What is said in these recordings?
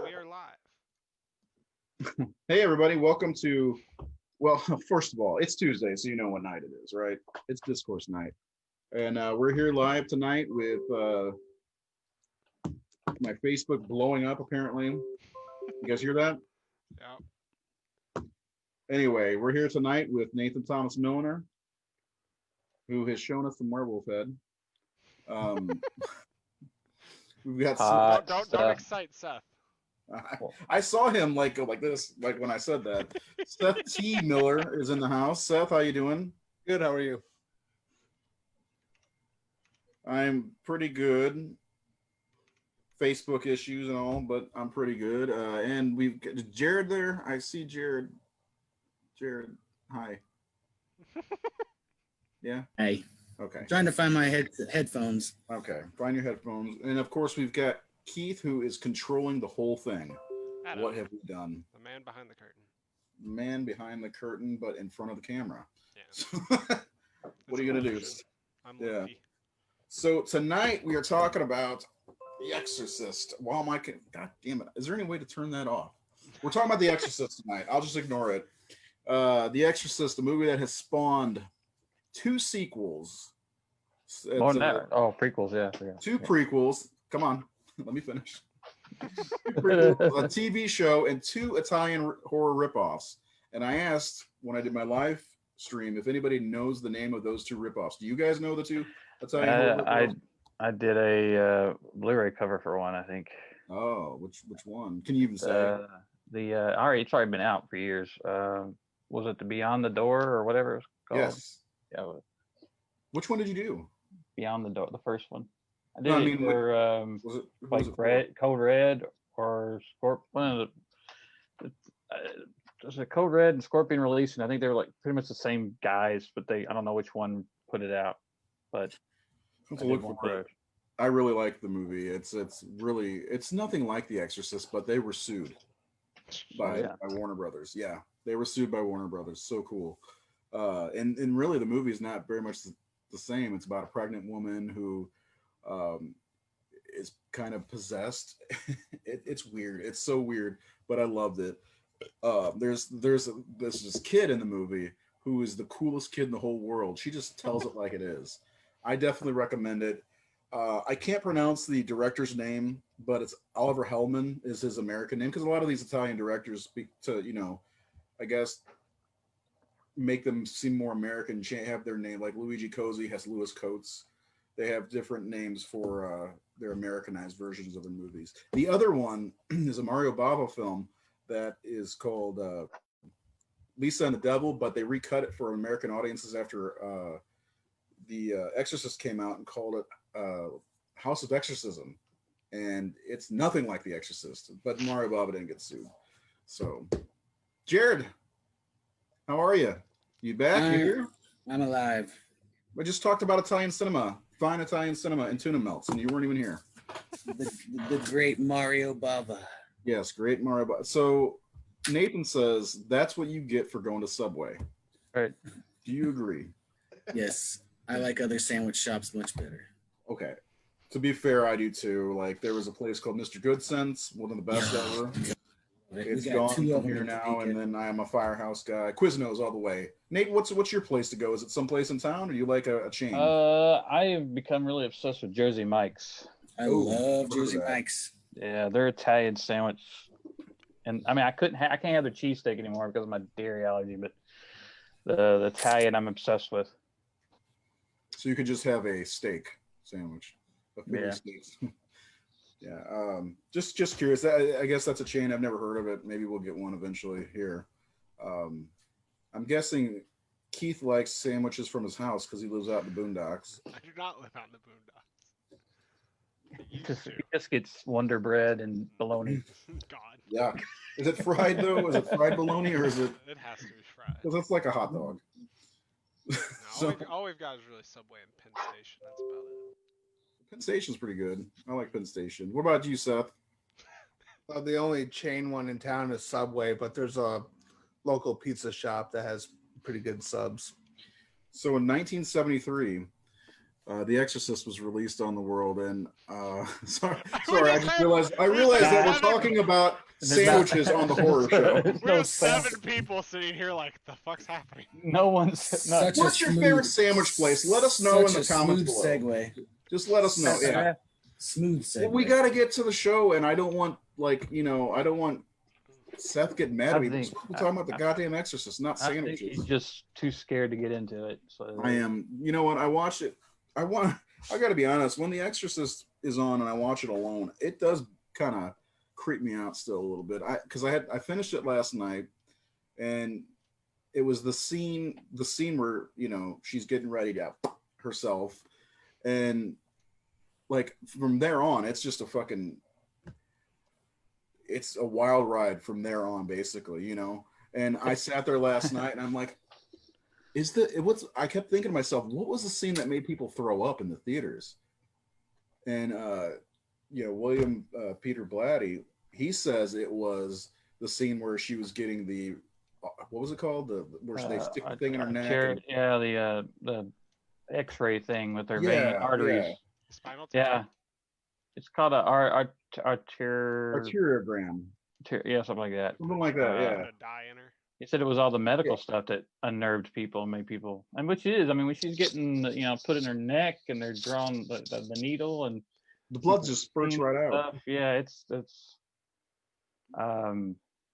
We are live. Hey everybody, welcome to, well, first of all, it's Tuesday, so you know what night it is, right? It's Discourse night. And we're here live tonight with my Facebook blowing up, apparently. You guys hear that? Yeah. Anyway, we're here tonight with Nathan Thomas Milliner, who has shown us the werewolf head. We've got Don't excite Seth. I saw him like this, like when I said that. Seth T. Miller is in the house. Seth, how you doing? Good. How are you? I'm pretty good. Facebook issues and all, but I'm pretty good. And we've got Jared there. I see Jared. Jared, hi. Yeah. Hey. Okay. I'm trying to find my headphones. Okay. Find your headphones. And of course, we've got Keith, who is controlling the whole thing. Adam, what have we done? The man behind the curtain. Man behind the curtain, but in front of the camera. Yeah. What are you gonna do? I'm yeah. Loki. So tonight we are talking about The Exorcist. Wow, God damn it! Is there any way to turn that off? We're talking about The Exorcist tonight. I'll just ignore it. The Exorcist, the movie that has spawned 2 sequels. More than that. Oh, prequels, yeah. 2 prequels. Come on, let me finish. Prequels, a TV show, and 2 Italian horror ripoffs. And I asked when I did my live stream if anybody knows the name of those 2 ripoffs. Do you guys know the 2 Italian horror ripoffs? I did a Blu-ray cover for one, I think. Oh, which one? Can you even say? It's already been out for years. Was it the Beyond the Door or whatever it's called? Yes. Yeah. Which one did you do? Beyond the Door, the first one. I did was it Red, Code Red, or Scorpion. There's a Code Red and Scorpion release, and I think they were like pretty much the same guys, but I don't know which one put it out. But to look for it. I really like the movie. It's nothing like The Exorcist, but they were sued by Warner Brothers. Yeah, they were sued by Warner Brothers. So cool. And really the movie is not very much the same. It's about a pregnant woman who is kind of possessed. It's weird. It's so weird, but I loved it. There's this kid in the movie who is the coolest kid in the whole world. She just tells it like it is. I definitely recommend it. I can't pronounce the director's name, but it's Oliver Hellman is his American name, because a lot of these Italian directors speak to, I guess, make them seem more American, have their name. Like Luigi Cozzi has Louis Coates. They have different names for their Americanized versions of their movies. The other one is a Mario Bava film that is called Lisa and the Devil, but they recut it for American audiences after The Exorcist came out and called it House of Exorcism. And it's nothing like The Exorcist, but Mario Bava didn't get sued. So, Jared, how are you? You back? You here? I'm alive. We just talked about Italian cinema, fine Italian cinema, and tuna melts, and you weren't even here. The great Mario Bava. Yes, great Mario Bava. So Nathan says that's what you get for going to Subway. Right. Do you agree? Yes, I like other sandwich shops much better. Okay. To be fair, I do too. Like there was a place called Mr. Good Sense, one of the best ever. It's gone from here now, and then I am a Firehouse guy. Quiznos all the way. Nate, what's your place to go? Is it someplace in town, or do you like a chain? I have become really obsessed with Jersey Mike's. I love Jersey Mike's. Yeah, they're Italian sandwich, and I mean I can't have the cheesesteak anymore because of my dairy allergy, but the Italian I'm obsessed with. So you could just have a steak sandwich, a figure steaks. Yeah, just curious. I guess that's a chain. I've never heard of it. Maybe we'll get one eventually here. I'm guessing Keith likes sandwiches from his house because he lives out in the boondocks. I do not live out in the boondocks. He just gets Wonder Bread and bologna. God. Yeah. Is it fried though? Is it fried bologna or is it? It has to be fried. Because it's like a hot dog. No, all we've got is really Subway and Penn Station. That's about it. Penn Station's pretty good. I like Penn Station. What about you, Seth? The only chain one in town is Subway, but there's a local pizza shop that has pretty good subs. So in 1973, The Exorcist was released on the world, and sorry, We I just just had- realized we that we're seven- talking about There's not- sandwiches on the horror show. There's We no have sense. 7 people sitting here like, the fuck's happening? No one's. No, Such a What's your smooth- favorite sandwich place? Let us know in such the a comments smooth below. segue. Just let us know. Yeah. Smooth segue. Well, we got to get to the show, and I don't want I don't want Seth getting mad at me. We're talking about the goddamn Exorcist, not I think sandwiches. he's just too scared to get into it. So I am. You know what? I watched it. I got to be honest. When The Exorcist is on and I watch it alone, it does kind of creep me out still a little bit. Because I finished it last night, and it was the scene where she's getting ready to herself, and like from there on, it's just it's a wild ride from there on, basically, And I sat there last night and I'm like, I kept thinking to myself, what was the scene that made people throw up in the theaters? And William Peter Blatty, he says it was the scene where she was getting the what was it called? Where they stick the thing in her neck. The X-ray thing with their Yeah, vein arteries. yeah. Spinal tap? Yeah, it's called a Arteriogram. yeah, something like that. Something like that, yeah. Put a dye in her. He said it was all the medical stuff that unnerved people and made people, and which it is. I mean, when she's getting put in her neck and they're drawing the needle and the blood just spurts right out. Yeah, it's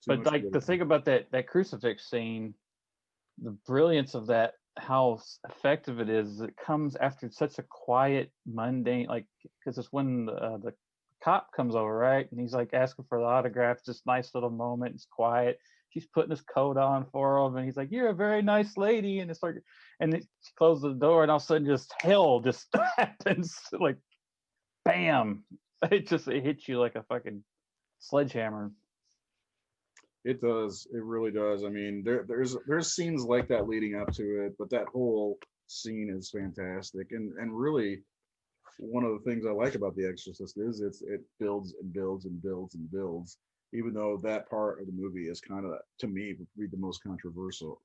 but like the thing about that crucifix scene, the brilliance of that, how effective it is, it comes after such a quiet, mundane, like, because it's when the cop comes over, right, and he's like asking for the autograph, this nice little moment, it's quiet, she's putting his coat on for him, and he's like, "You're a very nice lady," and it's like, and she closes the door, and all of a sudden just hell just happens, like bam, it hits you like a fucking sledgehammer. It does. It really does. I mean, there's scenes like that leading up to it, but that whole scene is fantastic. And really, one of the things I like about The Exorcist is it builds and builds and builds and builds. Even though that part of the movie is kind of, to me, would be the most controversial.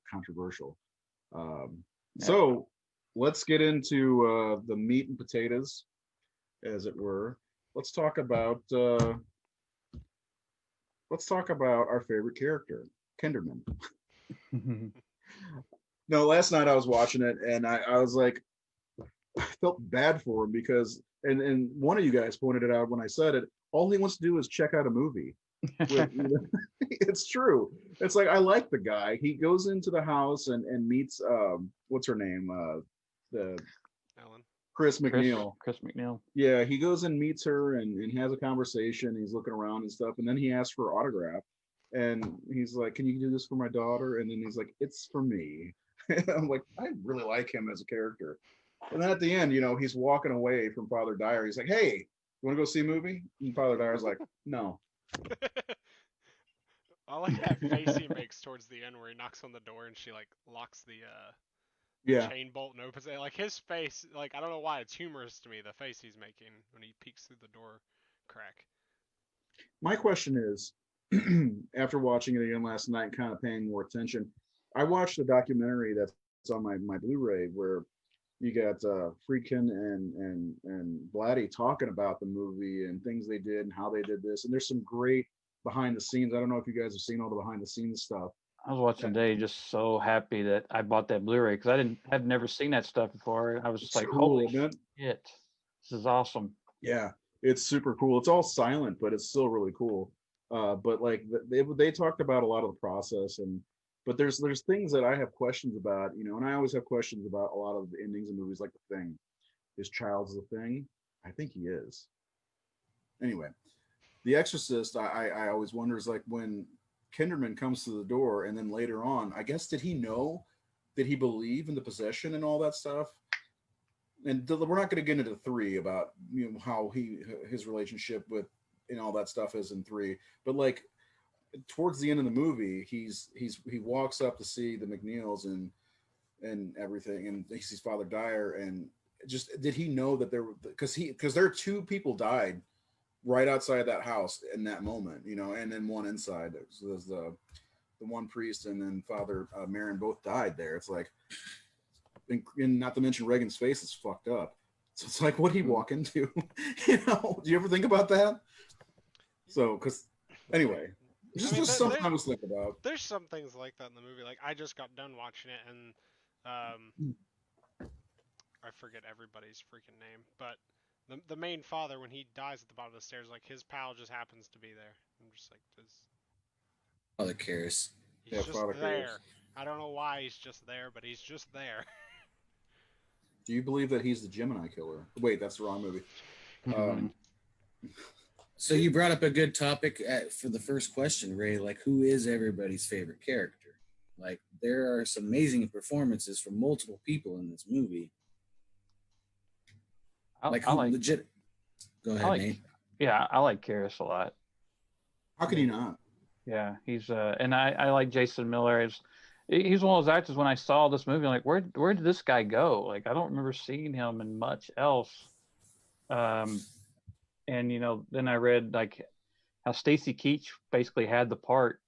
So let's get into the meat and potatoes, as it were. Let's talk about our favorite character, Kinderman. No, last night I was watching it and I was like, I felt bad for him because, and one of you guys pointed it out when I said it, all he wants to do is check out a movie. It's true. It's like, I like the guy. He goes into the house and meets, what's her name? The Ellen. Chris McNeil. Chris McNeil. Yeah, he goes and meets her and has a conversation. He's looking around and stuff. And then he asks for an autograph. And he's like, "Can you do this for my daughter?" And then he's like, "It's for me." I'm like, I really like him as a character. And then at the end, he's walking away from Father Dyer. He's like, "Hey, you want to go see a movie?" And Father Dyer's like, "No." I like that face he makes towards the end where he knocks on the door and she like locks the chain bolt and opens it. Like his face, like I don't know why it's humorous to me, the face he's making when he peeks through the door crack. My question is, after watching it again last night and kind of paying more attention, I watched a documentary that's on my Blu-ray where you got Friedkin and Blatty talking about the movie and things they did and how they did this. And there's some great behind the scenes. I don't know if you guys have seen all the behind the scenes stuff. I was watching today, just so happy that I bought that Blu-ray because I've never seen that stuff before. I was just like, cool, holy shit, this is awesome. Yeah, it's super cool. It's all silent, but it's still really cool. But like they talked about a lot of the process, but there's things that I have questions about, and I always have questions about a lot of the endings of movies, like The Thing. Is Child's The Thing? I think he is. Anyway, The Exorcist, I always wonder is like when Kinderman comes to the door, and then later on, I guess, did he believe in the possession and all that stuff? And we're not going to get into 3 about how his relationship with and all that stuff is in 3, but like towards the end of the movie, he walks up to see the McNeils and everything, and he sees Father Dyer, and just did he know that there were because there are 2 people died right outside that house in that moment, and then one inside. So there's the one priest and then Father Marin both died there. It's like, and not to mention Reagan's face is fucked up. So it's like, what do you walk into? Do you ever think about that? So, because anyway, it's just something I was thinking about. There's some things like that in the movie. Like I just got done watching it, and I forget everybody's freaking name, but the main father, when he dies at the bottom of the stairs, like his pal just happens to be there. I'm just like, Father Karras. He's just there. I don't know why he's just there, but he's just there. Do you believe that he's the Gemini killer? Wait, that's the wrong movie. So you brought up a good topic for the first question, Ray. Like, who is everybody's favorite character? Like, there are some amazing performances from multiple people in this movie. Legit. Go ahead, Nate. Yeah, I like Karras a lot. How can you not? Yeah, he's and I like Jason Miller. He's one of those actors. When I saw this movie, I'm like, where did this guy go? Like, I don't remember seeing him in much else. And then I read like how Stacy Keach basically had the part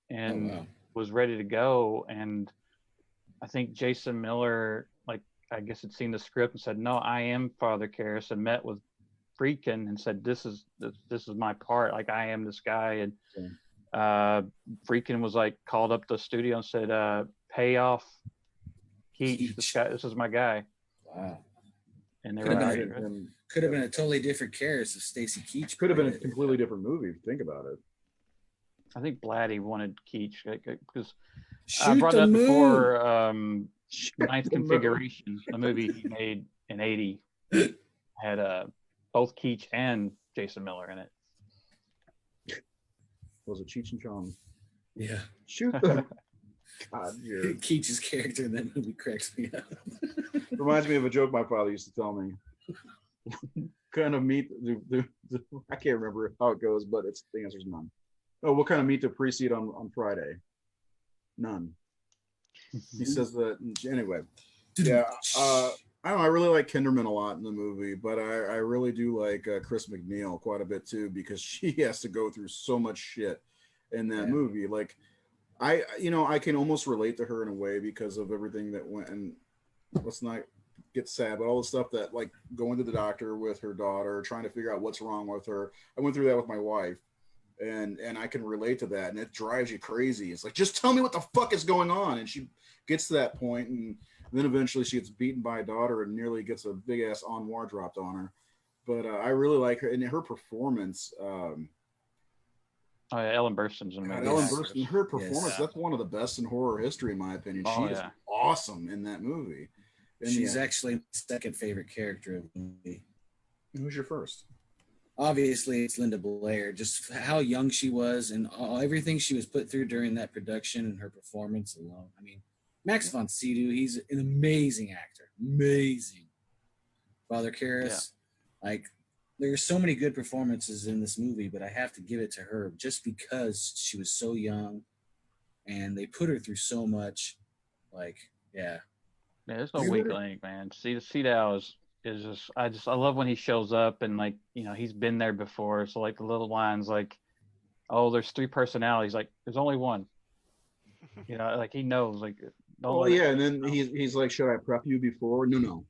and was ready to go, and I think Jason Miller, like, I guess had seen the script and said, no, I am Father Karras, and met with Friedkin and said, this is my part, like I am this guy. And Friedkin was like, called up the studio and said, pay off Keach. This is my guy. Wow. And they could have been a totally different Karras if Stacy Keach. Could have been a completely different movie if you think about it. I think Blatty wanted Keach because I brought it up before. Ninth Configuration, the movie he made in '80, had both Keach and Jason Miller in it. Was it Cheech and Chong? Yeah. Shoot them. God, Keach's character in that movie cracks me up. Reminds me of a joke my father used to tell me. Kind of meat. I can't remember how it goes, but the answer is none. Oh, what kind of meat to precede on Friday? None. He says that anyway. Yeah. I don't know. I really like Kinderman a lot in the movie, but I really do like Chris McNeil quite a bit too, because she has to go through so much shit in that movie. Like, I can almost relate to her in a way because of everything that went, and let's not get sad, but all the stuff that, like, going to the doctor with her daughter, trying to figure out what's wrong with her. I went through that with my wife, and I can relate to that, and it drives you crazy. It's like, just tell me what the fuck is going on. And she gets to that point, and then eventually she gets beaten by a daughter and nearly gets a big ass armoire dropped on her. But I really like her, and her performance. Ellen Burstyn's amazing. Ellen Burstyn, her performance, that's one of the best in horror history, in my opinion. She is awesome in that movie. And she's actually my second favorite character of the movie. Who's your first? Obviously, it's Linda Blair. Just how young she was and everything she was put through during that production and her performance alone. I mean, Max von Sydow, he's an amazing actor. Amazing. Father Karras, like, there's so many good performances in this movie, but I have to give it to her just because she was so young and they put her through so much. Like, yeah, there's no weak link, man. Sydow is just I love when he shows up and, like, he's been there before. So, like, the little lines like, oh, there's 3 personalities. Like, there's only one. Like, he knows. Like, and then he's like, should I prep you before? No.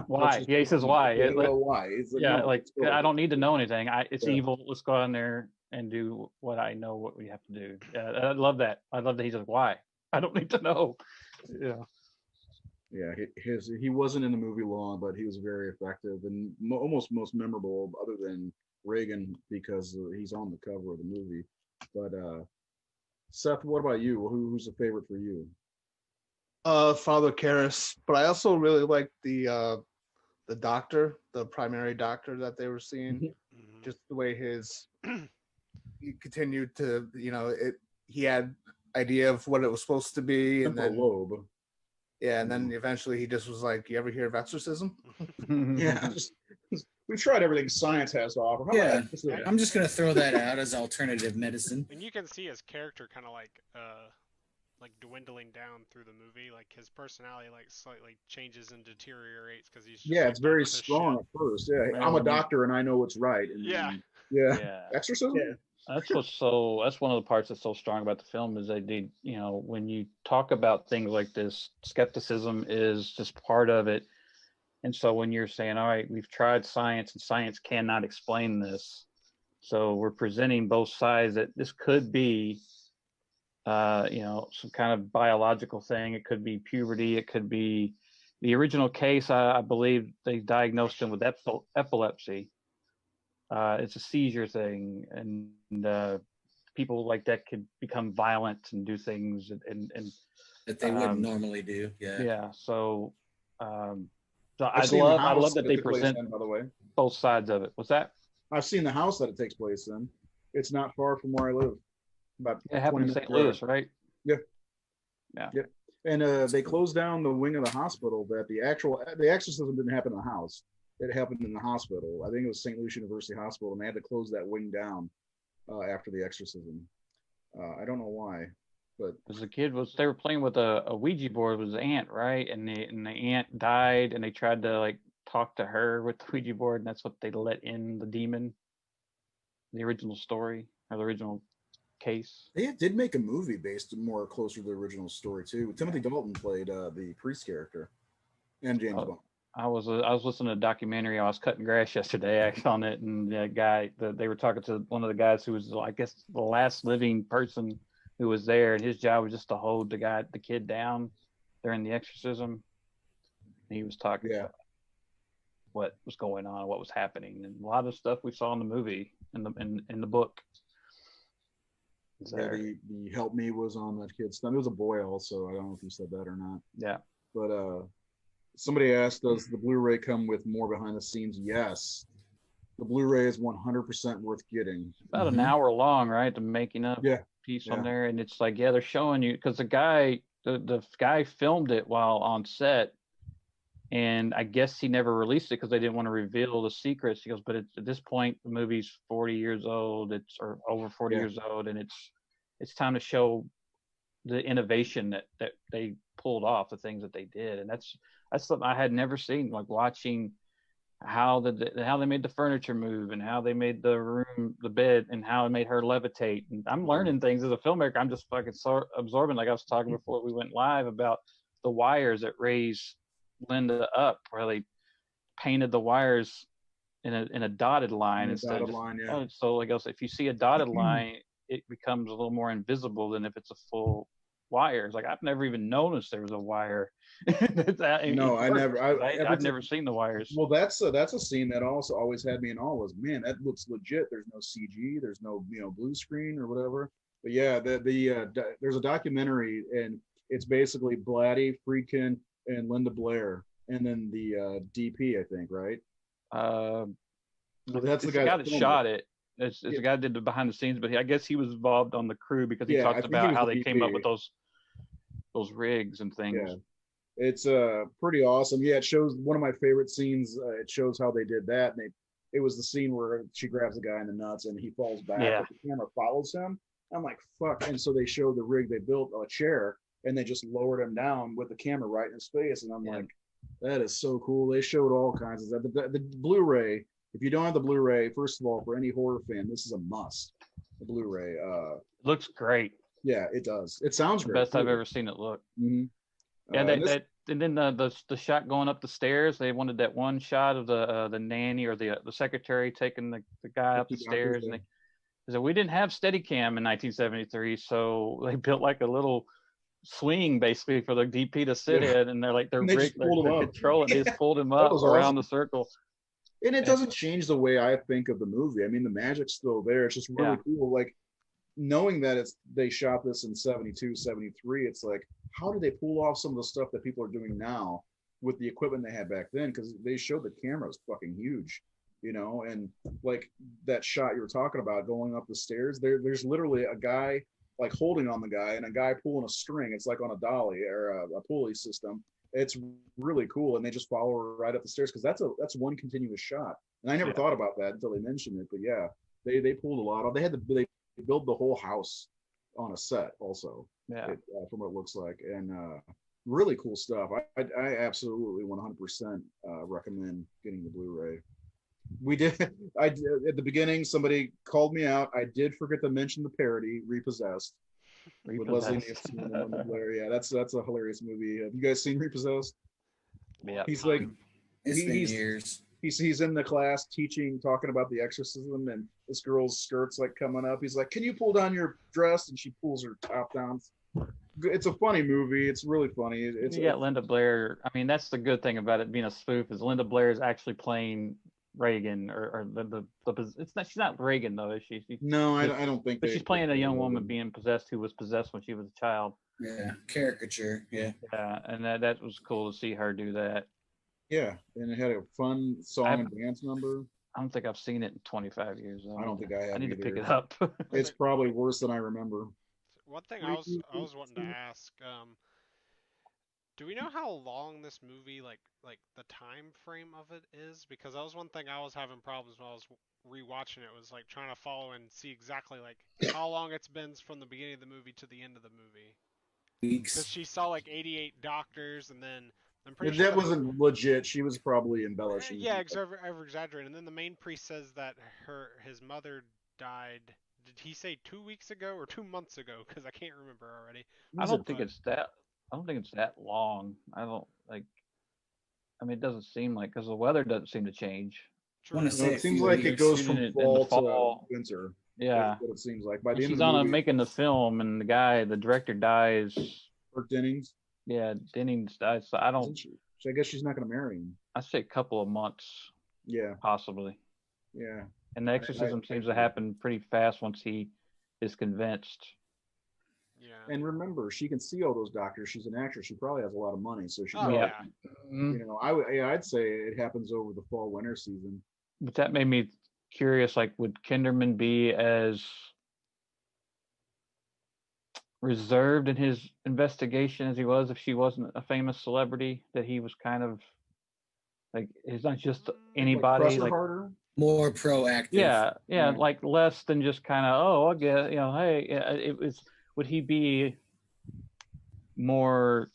Why? He says why. Why? No, I don't need to know anything. It's evil. Let's go out there and do what I know what we have to do. I love that. I love that he says why. I don't need to know. Yeah, he wasn't in the movie long, but he was very effective and almost most memorable, other than Reagan, because he's on the cover of the movie. But Seth, what about you? Who's the favorite for you? Father Karras, but I also really like the doctor, the primary doctor that they were seeing. Mm-hmm. Just the way he continued to, he had idea of what it was supposed to be, and then lobe. Yeah, and then eventually he just was like, "You ever hear of exorcism?" Yeah, we've tried everything science has to offer. I'm just gonna throw that out as alternative medicine. And you can see his character kind of like dwindling down through the movie. Like, his personality like slightly changes and deteriorates because he's just, it's very strong at first. Yeah, I'm a doctor and I know what's right. And, exorcism. Yeah. That's one of the parts that's so strong about the film is they when you talk about things like this, skepticism is just part of it. And so when you're saying, all right, we've tried science and science cannot explain this, so we're presenting both sides that this could be, some kind of biological thing. It could be puberty. It could be the original case. I believe they diagnosed him with epilepsy. It's a seizure thing, and people like that could become violent and do things and that they wouldn't normally do. Yeah. Yeah. So, I I've seen the love house that they it takes place present in, by the way. both sides of it. What's that? I've seen the house that it takes place in. It's not far from where I live. About It happened in 20 St. minutes Louis, right? Yeah. Yeah. Yep. And they closed down the wing of the hospital that the exorcism didn't happen in the house. It happened in the hospital. I think it was St. Louis University Hospital, and they had to close that wing down after the exorcism. I don't know why, but Because they were playing with a Ouija board with his aunt, right? And the aunt died, and they tried to like talk to her with the Ouija board, and that's what they let in the demon. The original story or the original case. they did make a movie based more closer to the original story too. Timothy Dalton played the priest character, and James Bond. I was listening to a documentary. I was cutting grass yesterday on it, and they were talking to one of the guys who was, I guess, the last living person who was there, and his job was just to hold the kid down during the exorcism. And he was talking about what was going on, what was happening, and a lot of stuff we saw in the movie in the book. Yeah, the help me was on that kid's stomach. It was a boy also. I don't know if you said that or not. Yeah. But somebody asked, does the Blu-ray come with more behind the scenes? Yes. The Blu-ray is 100% worth getting. About an hour long, right? The making of piece on there. And it's like, they're showing you, because the guy filmed it while on set. And I guess he never released it because they didn't want to reveal the secrets. He goes, but at this point, the movie's 40 years old. Or over 40 years old, and it's time to show the innovation that they pulled off, the things that they did, and that's something I had never seen. Like watching how they made the furniture move, and how they made the bed, and how it made her levitate. And I'm learning things as a filmmaker. I'm just fucking so absorbing. Like I was talking before we went live about the wires that raise Linda up, where they painted the wires in a dotted line instead of so like I was, if you see a dotted line, it becomes a little more invisible than if it's a full wire. It's like I've never even noticed there was a wire. No, I've never seen the wires. Well, that's a scene that also always had me in awe. Was, man, that looks legit. There's no CG, there's no blue screen or whatever. But yeah, there's a documentary, and it's basically Blatty, Friedkin, and Linda Blair, and then the DP, I think, right? That's the guy that shot it. It's the guy that did the behind the scenes, but I guess he was involved on the crew because he talked about how they came up with those rigs and things. Yeah, it's pretty awesome. Yeah, it shows one of my favorite scenes. It shows how they did that, and it was the scene where she grabs the guy in the nuts and he falls back, but the camera follows him. I'm like, fuck. And so they showed the rig. They built a chair and they just lowered him down with the camera right in his face. And I'm like, that is so cool. They showed all kinds of stuff. The Blu-ray, if you don't have the Blu-ray, first of all, for any horror fan, this is a must. The Blu-ray. Looks great. Yeah, it does. It sounds great. Best I've ever seen it look. Mm-hmm. And then the shot going up the stairs. They wanted that one shot of the nanny or the secretary taking the guy up the stairs. And they said, we didn't have Steadicam in 1973, so they built like a little swing basically for the DP to sit in, and they're controlling. They just pulled him up around the circle. And it doesn't change the way I think of the movie. I mean, the magic's still there. It's just really cool. Like, knowing that they shot this in 72, 73, it's like, how did they pull off some of the stuff that people are doing now with the equipment they had back then? Because they showed the camera was fucking huge, and like that shot you were talking about going up the stairs, there's literally a guy like holding on the guy and a guy pulling a string. It's like on a dolly or a pulley system. It's really cool, and they just follow her right up the stairs because that's one continuous shot. And I never thought about that until they mentioned it. But yeah, they pulled a lot off. They build the whole house on a set also. From what it looks like, and really cool stuff. I absolutely 100% recommend getting the Blu-ray. I did at the beginning. Somebody called me out. I did forget to mention the parody Repossessed. With Leslie Nielsen and Linda Blair. Yeah, that's a hilarious movie. Have you guys seen Repossessed? Yeah. He's like, It's been years. He's in the class talking about the exorcism, and this girl's skirt's like coming up. He's like, "Can you pull down your dress?" And she pulls her top down. It's a funny movie. It's really funny. It's you got Linda Blair. I mean, that's the good thing about it being a spoof is Linda Blair is actually playing Reagan, or the it's not. She's not Reagan though, is she? No, I don't think. But she's playing a young woman being possessed who was possessed when she was a child. Yeah, caricature. Yeah. Yeah, and that was cool to see her do that. Yeah, and it had a fun song and dance number. I don't think I've seen it in 25 years. I don't think I have. I need either. to pick it up. It's probably worse than I remember. One thing I was wanting to ask, do we know how long this movie, like the time frame of it is? Because that was one thing I was having problems when I was rewatching it, was like trying to follow and see exactly like how long it's been from the beginning of the movie to the end of the movie. Weeks. Because she saw like 88 doctors, and then I'm pretty That sure wasn't legit. She was probably embellishing. yeah, exaggerating. And then the main priest says that his mother died. Did he say 2 weeks ago or 2 months ago? Because I can't remember already. I don't think it's that long. I don't like. I mean, it doesn't seem like, because the weather doesn't seem to change. Wanna No, say it seems like it goes from fall to winter. Yeah. That's what it seems like. By the end She's of the on movie, making the film, and the director dies. Burt Dennings. Yeah, Dennings dies. So I don't. Isn't she? So I guess she's not going to marry him. I say a couple of months, Yeah, possibly. yeah. And the exorcism seems to happen pretty fast once he is convinced. Yeah. And remember, she can see all those doctors. She's an actress. She probably has a lot of money, so she. Oh probably, yeah. You know, I'd say it happens over the fall winter season. But that made me curious. Like, would Kinderman be as reserved in his investigation as he was if she wasn't a famous celebrity? That he was kind of like, he's not just anybody. Like harder. More proactive. Yeah, like less than just kind of, oh, I guess, hey, it was. Would he be more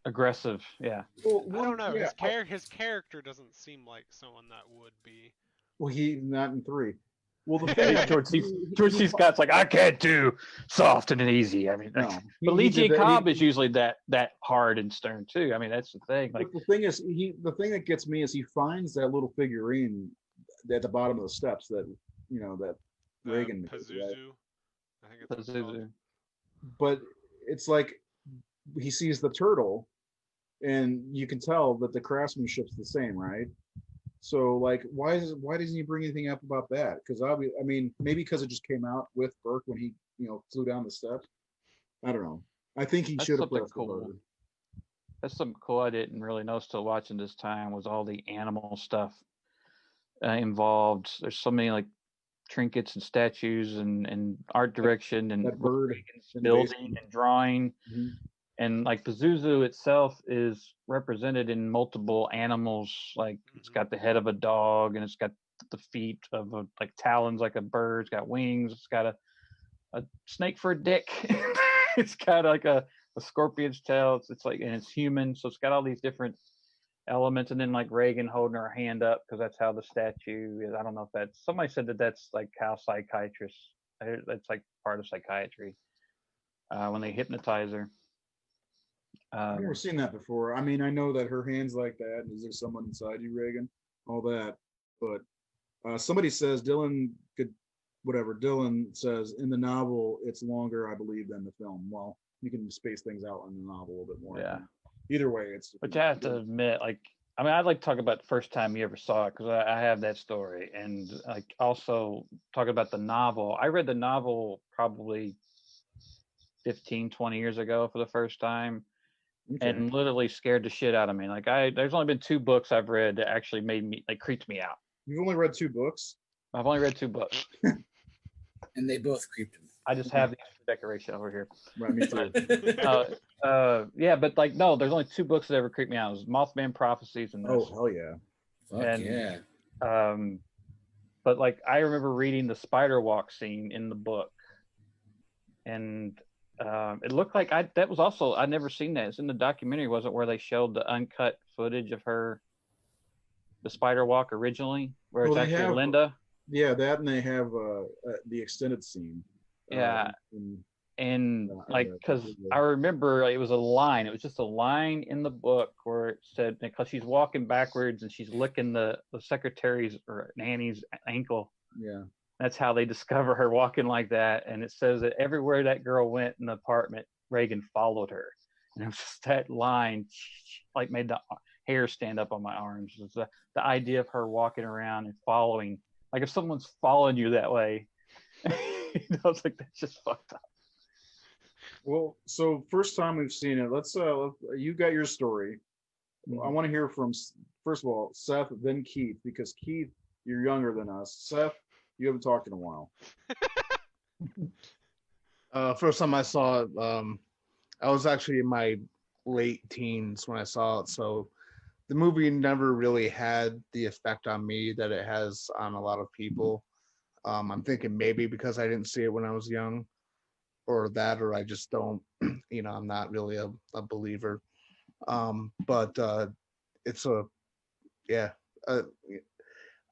aggressive? Yeah. Well, I don't know. Yeah. His character doesn't seem like someone that would be. Well, he not in 3. Well, the thing George C. Scott's like, I can't do soft and easy. I mean, no. but Lee J. Cobb is usually that hard and stern too. I mean, that's the thing. Like, the thing is, the thing that gets me is he finds that little figurine at the bottom of the steps that that Reagan made, Pazuzu. right? I think it's Pazuzu. But it's like he sees the turtle, and you can tell that the craftsmanship's the same, right? So like, why doesn't he bring anything up about that? Because I mean, maybe because it just came out with Burke when he flew down the steps. I don't know. I think he should have put cool. That's something cool I didn't really know till watching this time, was all the animal stuff involved. There's so many like trinkets and statues and art direction and that bird building and drawing. Mm-hmm. And like Pazuzu itself is represented in multiple animals. Like it's got the head of a dog, and it's got the feet of like talons like a bird. It's got wings. It's got a snake for a dick. It's got like a scorpion's tail. It's like, and it's human. So it's got all these different elements. And then like Reagan holding her hand up, because that's how the statue is. I don't know if that's, somebody said that's like how psychiatrists, that's like part of psychiatry when they hypnotize her. I've never seen that before. I mean, I know that her hand's like that. Is there someone inside you, Reagan? All that. But somebody says Dylan says in the novel it's longer, I believe, than the film. Well, you can space things out in the novel a little bit more. Yeah. Either way, it's. But you have to admit, like, I mean, I'd like to talk about the first time you ever saw it, because I have that story, and like also talk about the novel. I read the novel probably 15, 20 years ago for the first time. Okay. And literally scared the shit out of me. Like there's only been 2 books I've read that actually made me, like, creeped me out. You've only read 2 books? I've only read 2 books. And they both creeped me. I just have the decoration over here. Right, me too. Yeah, but like, no, there's only 2 books that ever creeped me out. It was Mothman Prophecies and this. Oh, hell yeah. Fuck yeah. But like, I remember reading the spider walk scene in the book. And it looked like that was also, I'd never seen that. It's in the documentary, wasn't, where they showed the uncut footage of the spider walk originally, where it's actually Linda. Yeah, that, and they have the extended scene. Yeah. And Yeah, like, because I remember it was a line. It was just a line in the book where it said, because she's walking backwards and she's licking the secretary's or nanny's ankle. Yeah. That's how they discover her walking like that. And it says that everywhere that girl went in the apartment, Reagan followed her. And it was just that line, like, made the hair stand up on my arms. It was the idea of her walking around and following. Like, if someone's following you that way, I was like, that's just fucked up. Well, so first time we've seen it. Let's you got your story. I want to hear from, first of all, Seth, then Keith, because Keith, you're younger than us. Seth, you haven't talked in a while. First time I saw it, I was actually in my late teens when I saw it, so the movie never really had the effect on me that it has on a lot of people. I'm thinking maybe because I didn't see it when I was young, or I just don't, I'm not really a believer. But it's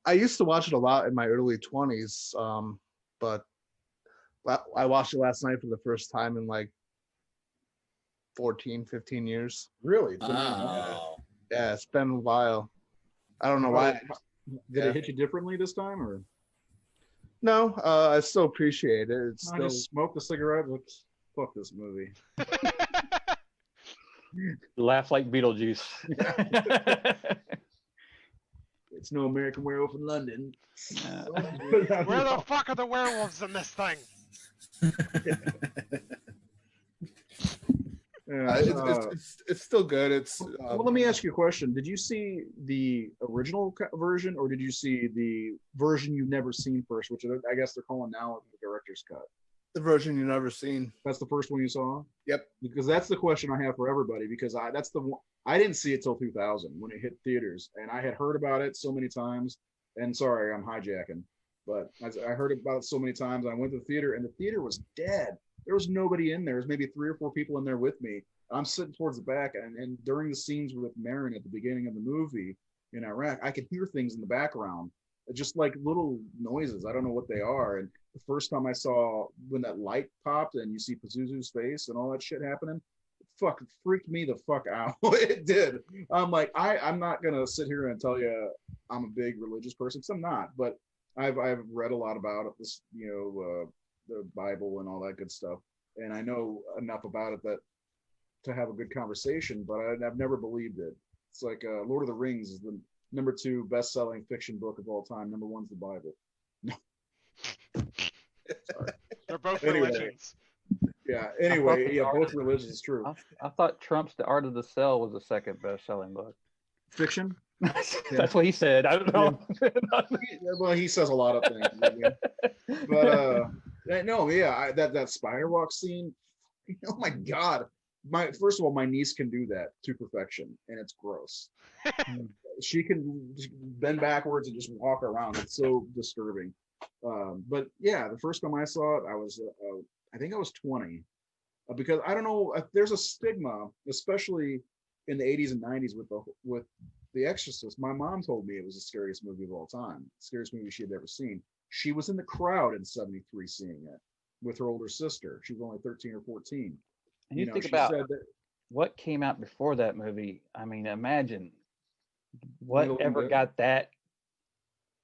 I used to watch it a lot in my early 20s, but I watched it last night for the first time in like 14, 15 years. Really? Yeah, it's been a while. I don't know why. Did it hit you differently this time, or? No, I still appreciate it. It's I still just smoked a cigarette. Fuck this movie. Laugh like Beetlejuice. It's no American Werewolf in London. Where the fuck are the werewolves in this thing? It's still good. It's well, let me ask you a question. Did you see the original version, or did you see the version you've never seen first, which I guess they're calling now the director's cut? the version you've never seen. That's the first one you saw? Yep. Because that's the question I have for everybody, because that's the one I didn't see it till 2000 when it hit theaters, and I had heard about it so many times. And sorry, I'm hijacking, but I heard about it so many times. I went to the theater, and the theater was dead. There was nobody in there. There was maybe 3 or 4 people in there with me. I'm sitting towards the back, and during the scenes with Marin at the beginning of the movie in Iraq, I could hear things in the background, just like little noises. I don't know what they are. And the first time I saw when that light popped and you see Pazuzu's face and all that shit happening, it freaked me the fuck out. It did. I'm like, I'm not gonna sit here and tell you I'm a big religious person, because I'm not. But I've read a lot about it, this, the Bible and all that good stuff, and I know enough about it that to have a good conversation. But I've never believed it. It's like Lord of the Rings is the number 2 best-selling fiction book of all time. Number 1's the Bible. Sorry. They're both Anyway. religions. Yeah. Anyway, yeah, both religions is true. I thought Trump's The Art of the Cell was the second best-selling book. Fiction. That's what he said. I don't know. Well, he says a lot of things. But no, yeah, that spider walk scene. Oh my god. First of all, my niece can do that to perfection, and it's gross. She can bend backwards and just walk around. It's so disturbing. But yeah, the first time I saw it, I think I was 20, because I don't know, there's a stigma, especially in the 80s and 90s with The Exorcist. My mom told me it was the scariest movie of all time, scariest movie she had ever seen. She was in the crowd in '73 seeing it with her older sister. She was only 13 or 14. And you think about what came out before that movie. I mean, imagine whatever got that.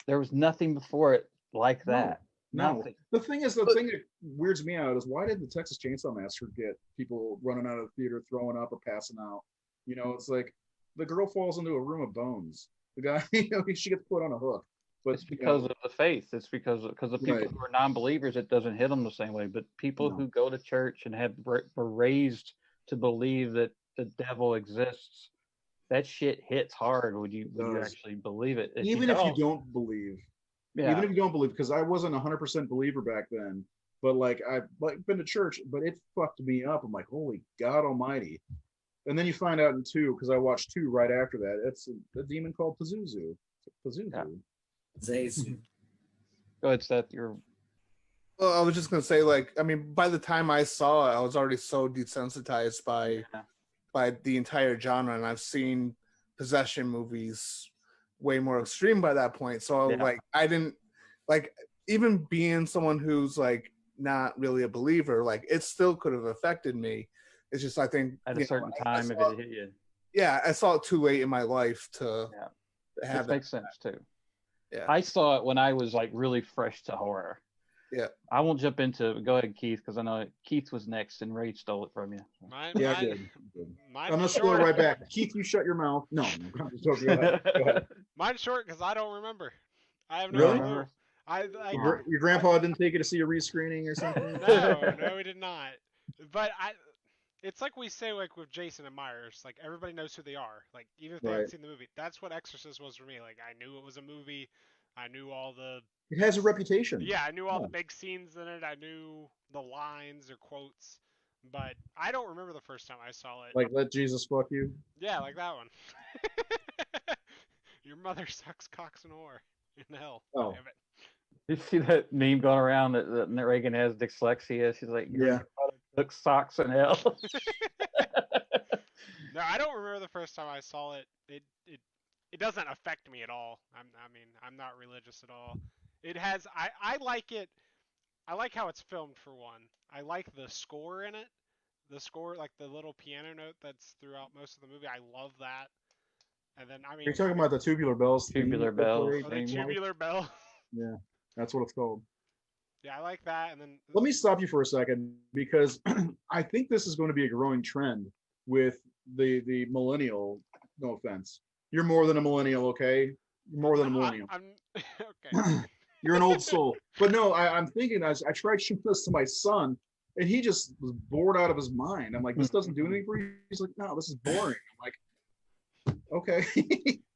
There was nothing before it like that. No. Nothing. The thing that weirds me out is, why did the Texas Chainsaw Massacre get people running out of the theater, throwing up, or passing out? It's like the girl falls into a room of bones. The guy, she gets put on a hook. But it's because of the faith. It's because of people who are non-believers, it doesn't hit them the same way. But people who go to church and were raised to believe that the devil exists, that shit hits hard when you actually believe it. Even if you don't believe. Yeah. Even if you don't believe, because I wasn't 100% believer back then, but I've been to church, but it fucked me up. I'm like, holy God Almighty! And then you find out in 2, because I watched 2 right after that. It's a demon called Pazuzu. Pazuzu. Yeah. Zazu. Go ahead, Seth. Well, I was just gonna say, by the time I saw it, I was already so desensitized by the entire genre, and I've seen possession movies way more extreme by that point. So I didn't even being someone who's not really a believer, like it still could have affected me. It's just I think at a certain time if it hit you. Yeah, I saw it too late in my life to have It makes sense too. Yeah, I saw it when I was like really fresh to horror. Yeah, I won't jump into it. Go ahead, Keith, because I know Keith was next and Ray stole it from you. Good. I'm gonna steal it right back. Keith, you shut your mouth. No, I'm just joking. Go ahead. Mine's short because I don't remember. I have no Really? clue. Your grandpa didn't take you to see a rescreening or something? No, he did not. But it's like we say like with Jason and Myers, like everybody knows who they are. Like even if they haven't seen the movie, that's what Exorcist was for me. Like I knew it was a movie. I knew all the. It has a reputation. Yeah, I knew all the big scenes in it. I knew the lines or quotes, but I don't remember the first time I saw it. Like "Let Jesus fuck you." Yeah, like that one. Your mother sucks cocks in whore in hell. Oh. Damn it. Did you see that meme going around that Reagan has dyslexia? She's like, yeah, took socks in hell. No, I don't remember the first time I saw it. It doesn't affect me at all. I'm not religious at all. It has. I like it. I like how it's filmed for one. I like the score in it. The score, like the little piano note that's throughout most of the movie. I love that. And then you're talking about the Tubular Bells. Tubular Bells. Oh, the Tubular Bell. Yeah, that's what it's called. Yeah, I like that. And then let me stop you for a second because I think this is going to be a growing trend with the millennial. No offense, you're more than a millennial, okay? You're more than a millennial. I'm okay. You're an old soul. But no, I'm thinking I tried showing this to my son, and he just was bored out of his mind. I'm like, this doesn't do anything for you. He's like, no, this is boring. I'm like, okay,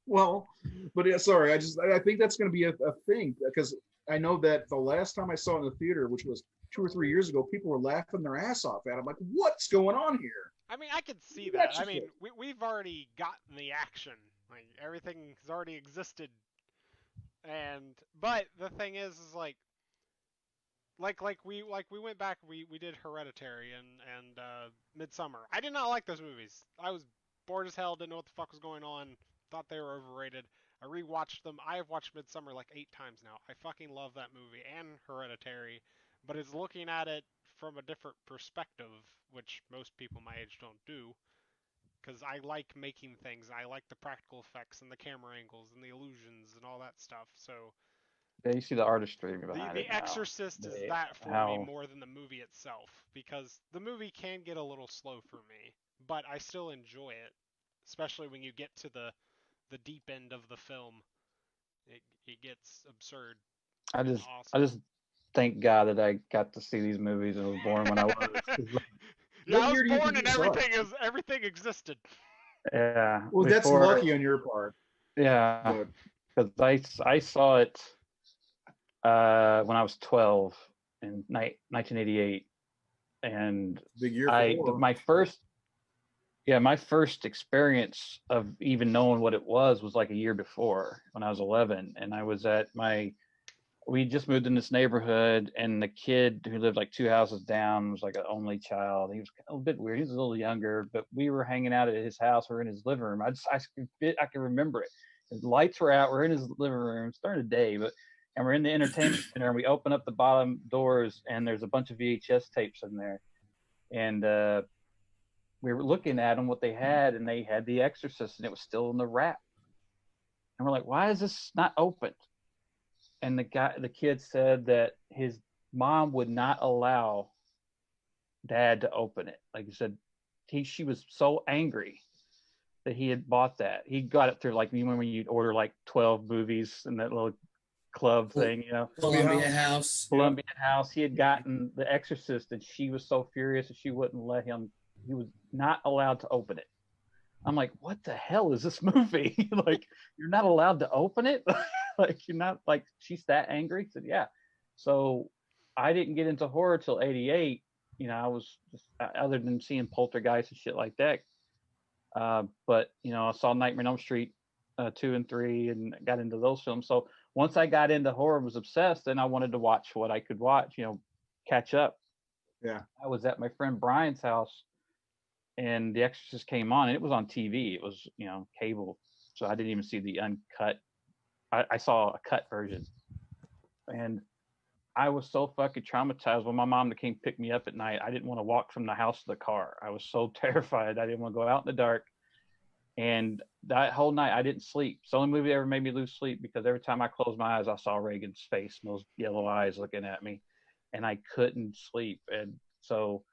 well, but yeah, sorry. I think that's going to be a thing because I know that the last time I saw it in the theater, which was 2 or 3 years ago, people were laughing their ass off at it. I'm like, what's going on here? I mean, I could see that. I mean, we've already gotten the action. Like everything has already existed. But the thing is like we went back, we did Hereditary and Midsummer. I did not like those movies. I was bored as hell, didn't know what the fuck was going on, thought they were overrated. I rewatched them. I have watched Midsummer like 8 times now. I fucking love that movie and Hereditary, but it's looking at it from a different perspective, which most people my age don't do. Because I like making things. I like the practical effects and the camera angles and the illusions and all that stuff. So yeah, you see the artistry behind the it. The Exorcist is that for me more than the movie itself, because the movie can get a little slow for me, but I still enjoy it, especially when you get to the deep end of the film. It gets absurd. I just thank God that I got to see these movies and was born when I was. Yeah, I was born and everything existed. Yeah. Well, that's lucky on your part. Yeah. Because I saw it when I was 12 in 1988, and big year for my first experience of even knowing what it was like a year before when I was 11, and I was at we just moved in this neighborhood, and the kid who lived like 2 houses down was like an only child. He was a little bit weird. He was a little younger, but we were hanging out at his house. We're in his living room. I can remember it. His lights were out. We're in his living room. It's during the day, and we're in the entertainment center, and we open up the bottom doors, and there's a bunch of VHS tapes in there. And we were looking at them, what they had, and they had The Exorcist, and it was still in the wrap. And we're like, why is this not opened? And the kid said that his mom would not allow dad to open it. Like he said, she was so angry that he had bought that. He got it through like when you'd order like 12 movies in that little club thing, Columbia House. He had gotten The Exorcist, and she was so furious that she wouldn't let him. He was not allowed to open it. I'm like, what the hell is this movie? Like, you're not allowed to open it? Like, you're not, like, she's that angry? He said, yeah. So I didn't get into horror till 88. I was just, other than seeing Poltergeist and shit like that. But, I saw Nightmare on Elm Street 2 and 3 and got into those films. So once I got into horror, was obsessed, and I wanted to watch what I could watch, catch up. Yeah. I was at my friend Brian's house, and The Exorcist came on, and it was on TV. It was, cable. So I didn't even see the uncut. I saw a cut version. And I was so fucking traumatized when my mom came pick me up at night. I didn't want to walk from the house to the car. I was so terrified. I didn't want to go out in the dark. And that whole night, I didn't sleep. It's the only movie that ever made me lose sleep because every time I closed my eyes, I saw Reagan's face and those yellow eyes looking at me, and I couldn't sleep. And so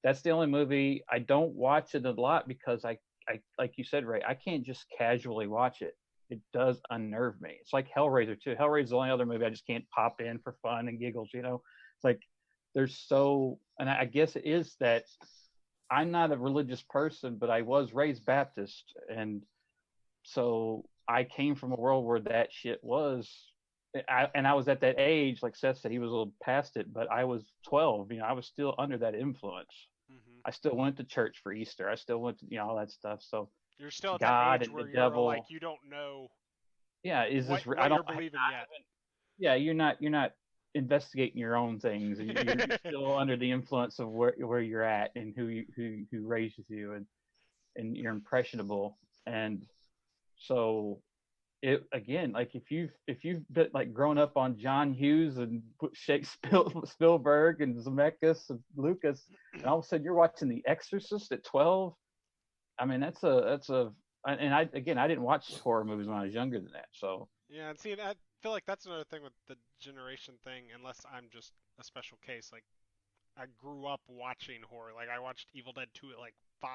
that's the only movie I don't watch it a lot because I like you said, Ray, I can't just casually watch it. It does unnerve me. It's like Hellraiser too. Hellraiser's the only other movie I just can't pop in for fun and giggles. It's like there's so, and I guess it is that I'm not a religious person, but I was raised Baptist, and so I came from a world where that shit was. And I was at that age, like Seth said, he was a little past it, but I was 12. I was still under that influence. Mm-hmm. I still went to church for Easter. I still went to all that stuff. So you're still at God that age and where the you're devil, like you don't know. Yeah, is what, this? what I don't. you're believing yet. Yeah, you're not investigating your own things. You're still under the influence of where you're at and who raises you, and you're impressionable. And so it again, like if you've been like grown up on John Hughes and Shakespeare, Spielberg and Zemeckis and Lucas, and all of a sudden you're watching The Exorcist at 12. I mean, that's a and I didn't watch horror movies when I was younger than that. So Yeah, and see, I feel like that's another thing with the generation thing. Unless I'm just a special case, like I grew up watching horror. Like I watched Evil Dead 2 at like 5.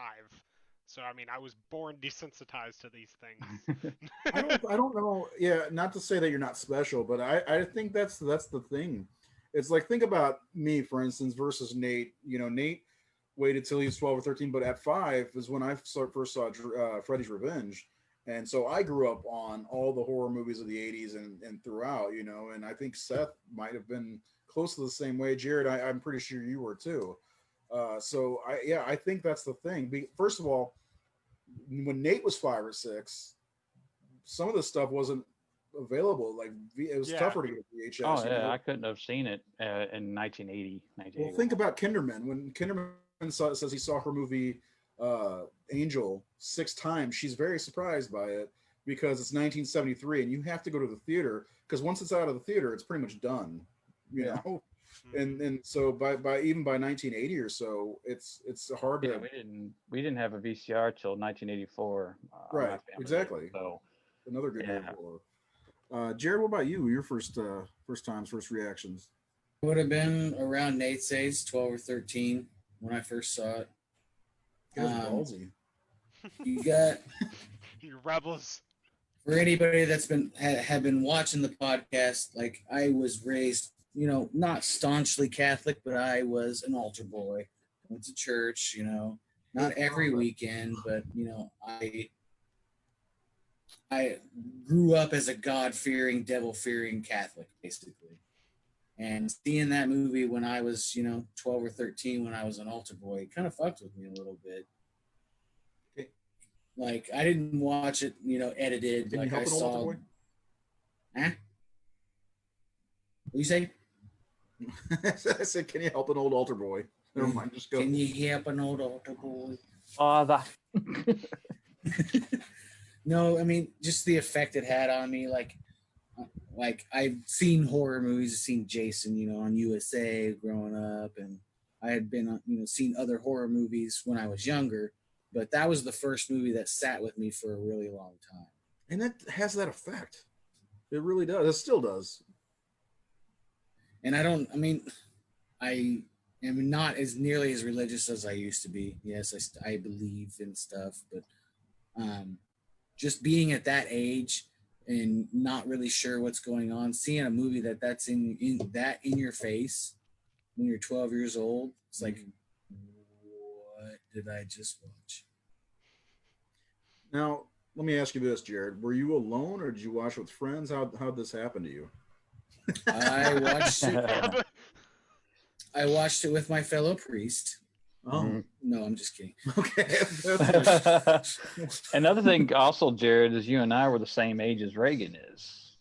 So I mean, I was born desensitized to these things. I don't know. Yeah, not to say that you're not special, but I think that's the thing. It's like think about me, for instance, versus Nate. Nate waited till he was 12 or 13, but at 5 is when I first saw Freddy's Revenge, and so I grew up on all the horror movies of the 80s and throughout. And I think Seth might have been close to the same way. Jared, I'm pretty sure you were too. So I think that's the thing. First of all, when Nate was 5 or 6, some of the stuff wasn't available. Like it was tougher to get VHS. Oh yeah, I couldn't have seen it in 1980. Well, think about Kinderman. When Kinderman says he saw her movie Angel 6 times, she's very surprised by it because it's 1973 and you have to go to the theater because once it's out of the theater, it's pretty much done. You know. And so by even by 1980 or so, it's hard to. We didn't have a VCR till 1984. Right. Exactly. So another good year for. Jared, what about you? Your first reactions? It would have been around Nate's age, 12 or 13, when I first saw it. Ballsy. You got you rebels. For anybody that's have been watching the podcast, like I was raised, not staunchly Catholic, but I was an altar boy. Went to church, not every weekend, but I grew up as a God-fearing, devil-fearing Catholic, basically. And seeing that movie when I was, 12 or 13, when I was an altar boy, it kind of fucked with me a little bit. Okay. Like, I didn't watch it, edited. Can like you help I an saw. Altar boy? Huh? What do you say? I said, can you help an old altar boy? Never mind, just go. Can you help an old altar boy? Father. No, I mean, just the effect it had on me. Like I've seen horror movies, I've seen Jason, on USA growing up, and I had been, seen other horror movies when I was younger, but that was the first movie that sat with me for a really long time. And that has that effect. It really does. It still does. And I am not as nearly as religious as I used to be. Yes, I believe in stuff, but just being at that age and not really sure what's going on, seeing a movie that's in your face when you're 12 years old, it's like, what did I just watch? Now, let me ask you this, Jared. Were you alone or did you watch with friends? How'd this happen to you? I watched it with my fellow priest. Oh. No, I'm just kidding. Okay. Another thing also, Jared, is you and I were the same age as Reagan is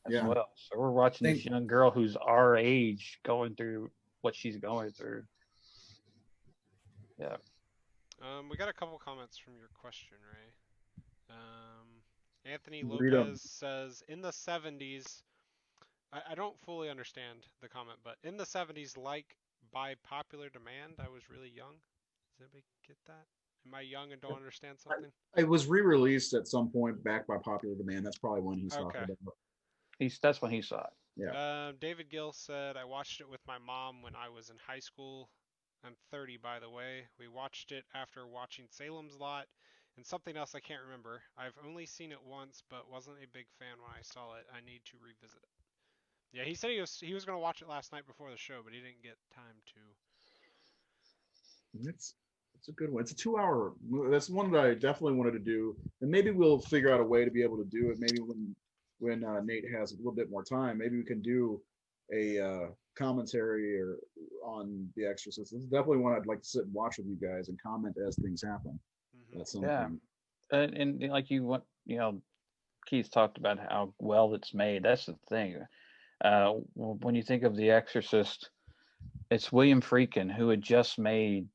as well. So we're watching this young girl who's our age going through what she's going through. Yeah. We got a couple comments from your question, Ray. Anthony Lopez says, in the 70s, I don't fully understand the comment, but in the 70s, like by popular demand, I was really young. Does anybody get that? Am I young and don't understand something? It was re-released at some point back by popular demand. That's probably when he's Okay. talking about. That's when he saw it. Yeah. David Gill said, I watched it with my mom when I was in high school. I'm 30, by the way. We watched it after watching Salem's Lot and something else I can't remember. I've only seen it once, but wasn't a big fan when I saw it. I need to revisit it. Yeah, he said he was going to watch it last night before the show, but he didn't get time to. It's a good one. It's a 2 hour. That's one that I definitely wanted to do, and maybe we'll figure out a way to be able to do it. Maybe when Nate has a little bit more time, maybe we can do a commentary or on The Exorcist. It's definitely one I'd like to sit and watch with you guys and comment as things happen. Mm-hmm. At some Yeah. point. And like Keith talked about how well it's made. That's the thing. When you think of The Exorcist, it's William Friedkin who had just made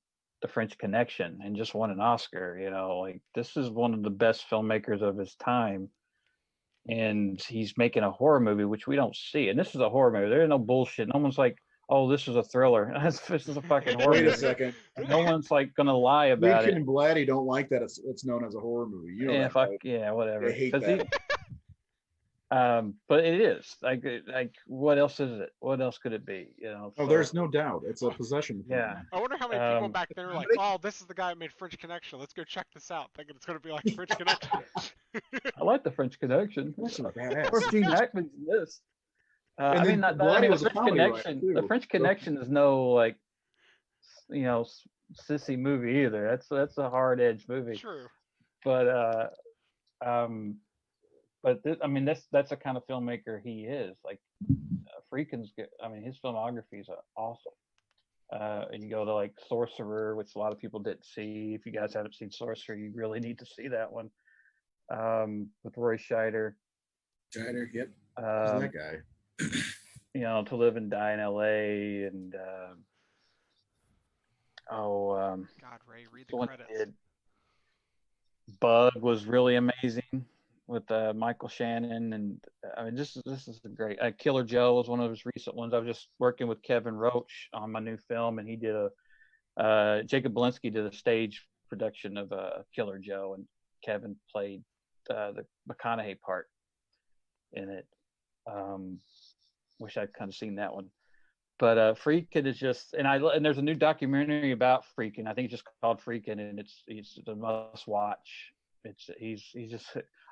The French Connection and just won an Oscar. Like this is one of the best filmmakers of his time, and he's making a horror movie, which we don't see. And this is a horror movie. There's no bullshit. No one's like, "Oh, this is a thriller." This is a fucking horror Wait movie. a second. No one's like gonna lie about Friedkin it. and Blatty don't like that it's known as a horror movie. You know Yeah, that, right? yeah, whatever. They hate that. But it is like what else is it? What else could it be? Oh, there's no doubt. It's a possession film. Yeah. I wonder how many people back then were like, "Oh, this is the guy who made French Connection. Let's go check this out," thinking it's going to be like French Connection. I like the French Connection. That's not badass. Or Gene Hackman's in this. And then Blatty was a French comedy writer, Connection. too. The French Connection is no like, sissy movie either. That's a hard edge movie. True. But that's the kind of filmmaker he is. Like, Friedkin's good. I mean, his filmography is awesome. And you go to like Sorcerer, which a lot of people didn't see. If you guys haven't seen Sorcerer, you really need to see that one. With Roy Scheider. Scheider, yep. Who's that guy? To Live and Die in L.A. and God, Ray, read the credits. Bug was really amazing with Michael Shannon, and I mean, this is a great. Killer Joe was one of his recent ones. I was just working with Kevin Roach on my new film, and he did Jacob Belinsky did a stage production of Killer Joe, and Kevin played the McConaughey part in it. Wish I'd kind of seen that one. But Friedkin is just, and there's a new documentary about Friedkin. I think it's just called Friedkin, and it's a must watch. He's just,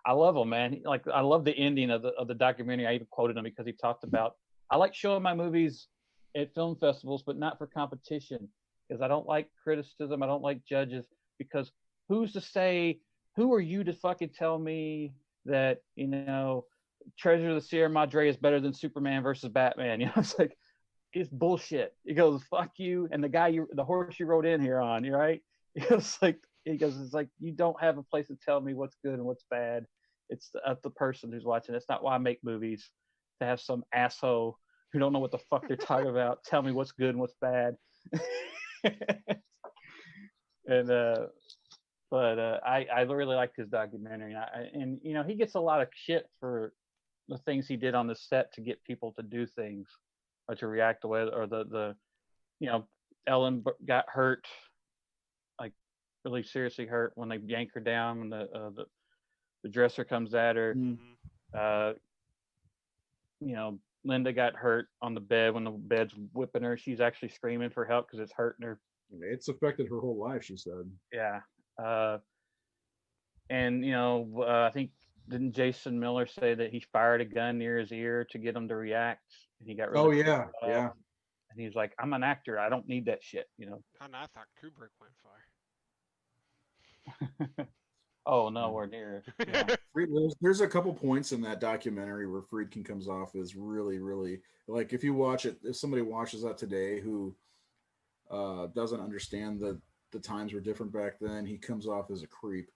I love him, man. I love the ending of the documentary. I even quoted him because he talked about, I like showing my movies at film festivals, but not for competition, because I don't like criticism. I don't like judges, because who's to say, who are you to fucking tell me that Treasure of the Sierra Madre is better than Superman versus Batman? It's like, it's bullshit. He goes, fuck you, and the horse you rode in here on, you're right. It's like you don't have a place to tell me what's good and what's bad. It's the person who's watching. It's not why I make movies, to have some asshole who don't know what the fuck they're talking about tell me what's good and what's bad. I really liked his documentary, and he gets a lot of shit for the things he did on the set to get people to do things or to react the way, or the Ellen got hurt, like really seriously hurt, when they yank her down when the dresser comes at her. Mm-hmm. Linda got hurt on the bed when the bed's whipping her. She's actually screaming for help because it's hurting her. It's affected her whole life, she said. Yeah. I think, didn't Jason Miller say that he fired a gun near his ear to get him to react? And he got really yeah. And he's like, I'm an actor. I don't need that shit, I thought Kubrick went far. Oh, nowhere near. There's a couple points in that documentary where Friedkin comes off as really, really, like, if you watch it, if somebody watches that today who doesn't understand that the times were different back then, he comes off as a creep.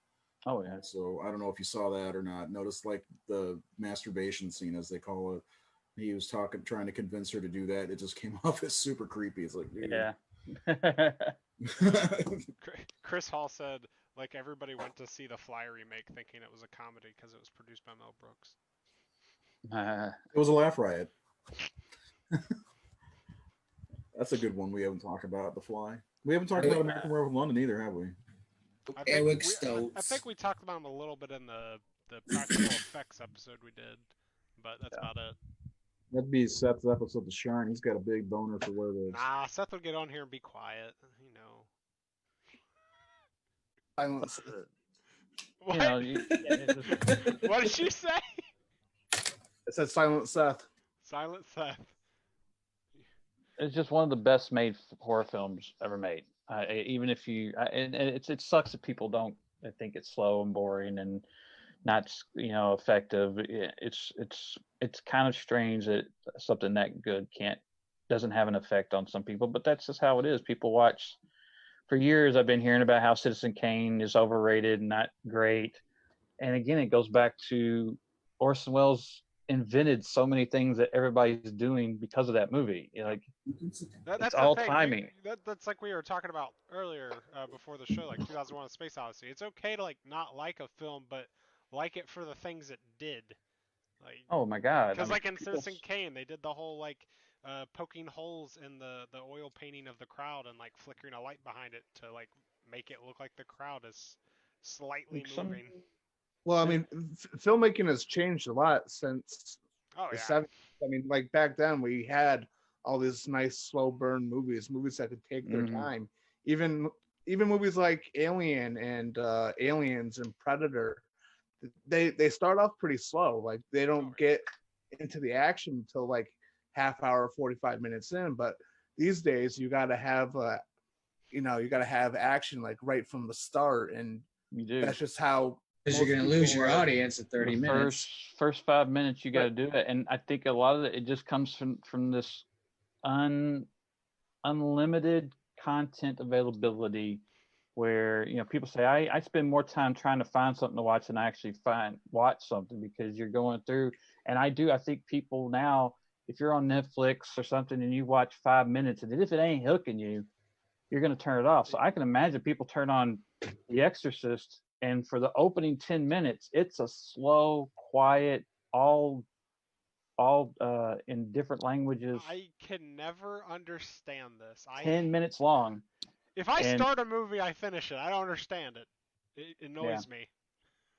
Oh yeah. So I don't know if you saw that or not. Notice like the masturbation scene, as they call it. He was trying to convince her to do that. It just came off as super creepy. It's like, dude. Yeah. Chris Hall said, like, everybody went to see the Fly remake thinking it was a comedy because it was produced by Mel Brooks. It was a laugh riot. That's a good one we haven't talked about. The Fly. We haven't talked Hey, about American Werewolf in London either, have we? Eric I Stoltz. think we talked about him a little bit in the practical effects episode we did, but that's about it. That'd be Seth's episode, The Shrine. He's got a big boner for werewolves. Nah, Seth will get on here and be quiet. You know. Silence. What? You know, What did you say? It said Silent Seth. Silent Seth. it's just one of the best made horror films ever made. Even if you, and it sucks that people don't think it's slow and boring and not effective. It's kind of strange that something that good doesn't have an effect on some people, but that's just how it is. People watch. For years, I've been hearing about how Citizen Kane is overrated and not great. And again, it goes back to Orson Welles invented so many things that everybody's doing because of that movie. Like That's all the thing. timing. That's like we were talking about earlier before the show, like 2001: A Space Odyssey. It's okay to like not like a film, but like it for the things it did. Like, oh my God! because like in Citizen Kane, they did the whole like poking holes in the oil painting of the crowd and like flickering a light behind it to like make it look like the crowd is slightly moving. Well, I mean, filmmaking has changed a lot since Oh the yeah. 70s. I mean, like back then we had all these nice slow burn movies that could take their time. Even movies like Alien and Aliens and Predator, they start off pretty slow. Like they don't get into the action until like half hour, 45 minutes in. But these days you got to have action like right from the start, and You do. that's just how. Because you're going to lose your audience at 30 minutes. First 5 minutes, you got to do it, and I think a lot of it just comes from this unlimited content availability, where people say I spend more time trying to find something to watch than I actually watch something, because you're going through. And I think people now, if you're on Netflix or something and you watch 5 minutes, and if it ain't hooking you, you're going to turn it off. So I can imagine people turn on The Exorcist, and for the opening 10 minutes, it's a slow, quiet, all in different languages. I can never understand this. 10 minutes long. If I start a movie, I finish it. I don't understand it. It annoys me.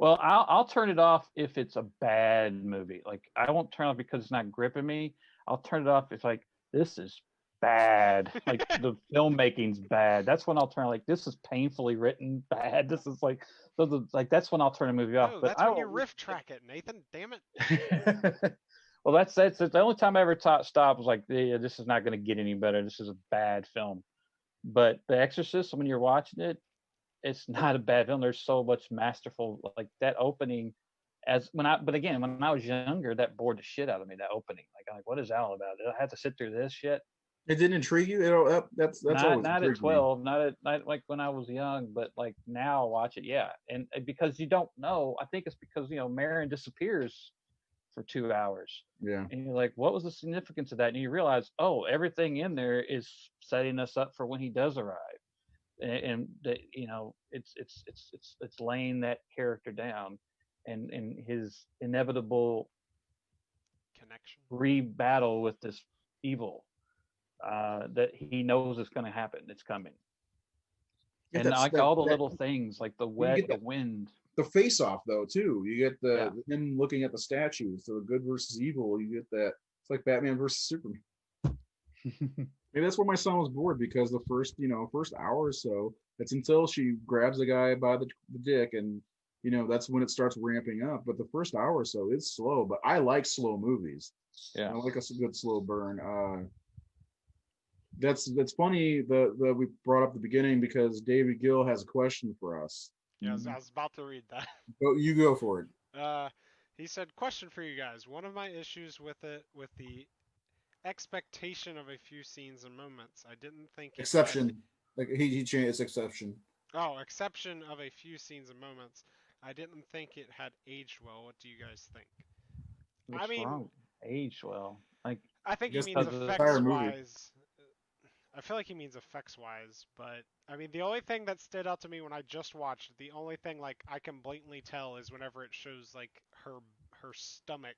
Well, I'll turn it off if it's a bad movie. Like, I won't turn it off because it's not gripping me. I'll turn it off if like this is bad. Like the filmmaking's bad. That's when I'll turn. Like, this is painfully written bad. This is like that's when I'll turn a movie off. No, but that's when you riff track it, Nathan. Damn it. Well, that's the only time I ever stopped was like, yeah, this is not going to get any better. This is a bad film. But The Exorcist, when you're watching it, it's not a bad film. There's so much masterful, like that opening. But again, when I was younger, that bored the shit out of me. That opening, like what is that all about? Did I have to sit through this shit? It didn't intrigue you. That's not at 12, not like when I was young, but like now watch it, yeah. And because you don't know, I think it's because Marion disappears for 2 hours. Yeah. And you're like, what was the significance of that? And you realize, oh, everything in there is setting us up for when he does arrive. And that it's laying that character down, and his inevitable connection re-battle with this evil that he knows is going to happen. It's coming. And like all the little things, like the wind. The face off though too. You get him looking at the statues. So good versus evil. You get that. It's like Batman versus Superman. Maybe that's where my son was bored, because the first hour or so, it's until she grabs the guy by the dick, and that's when it starts ramping up. But the first hour or so, it's slow. But I like slow movies. Yeah, I like a good slow burn. That's funny that we brought up at the beginning, because David Gill has a question for us. Yeah, I was about to read that. Oh, you go for it. He said, question for you guys. One of my issues with the expectation of a few scenes and moments. I didn't think exception. Like he changed its exception. Oh, exception of a few scenes and moments. I didn't think it had aged well. What do you guys think? What's wrong? Aged well. Like, I think he means effects wise. I feel like he means effects wise, but I mean the only thing that stood out to me when I just watched, the only thing like I can blatantly tell is whenever it shows like her stomach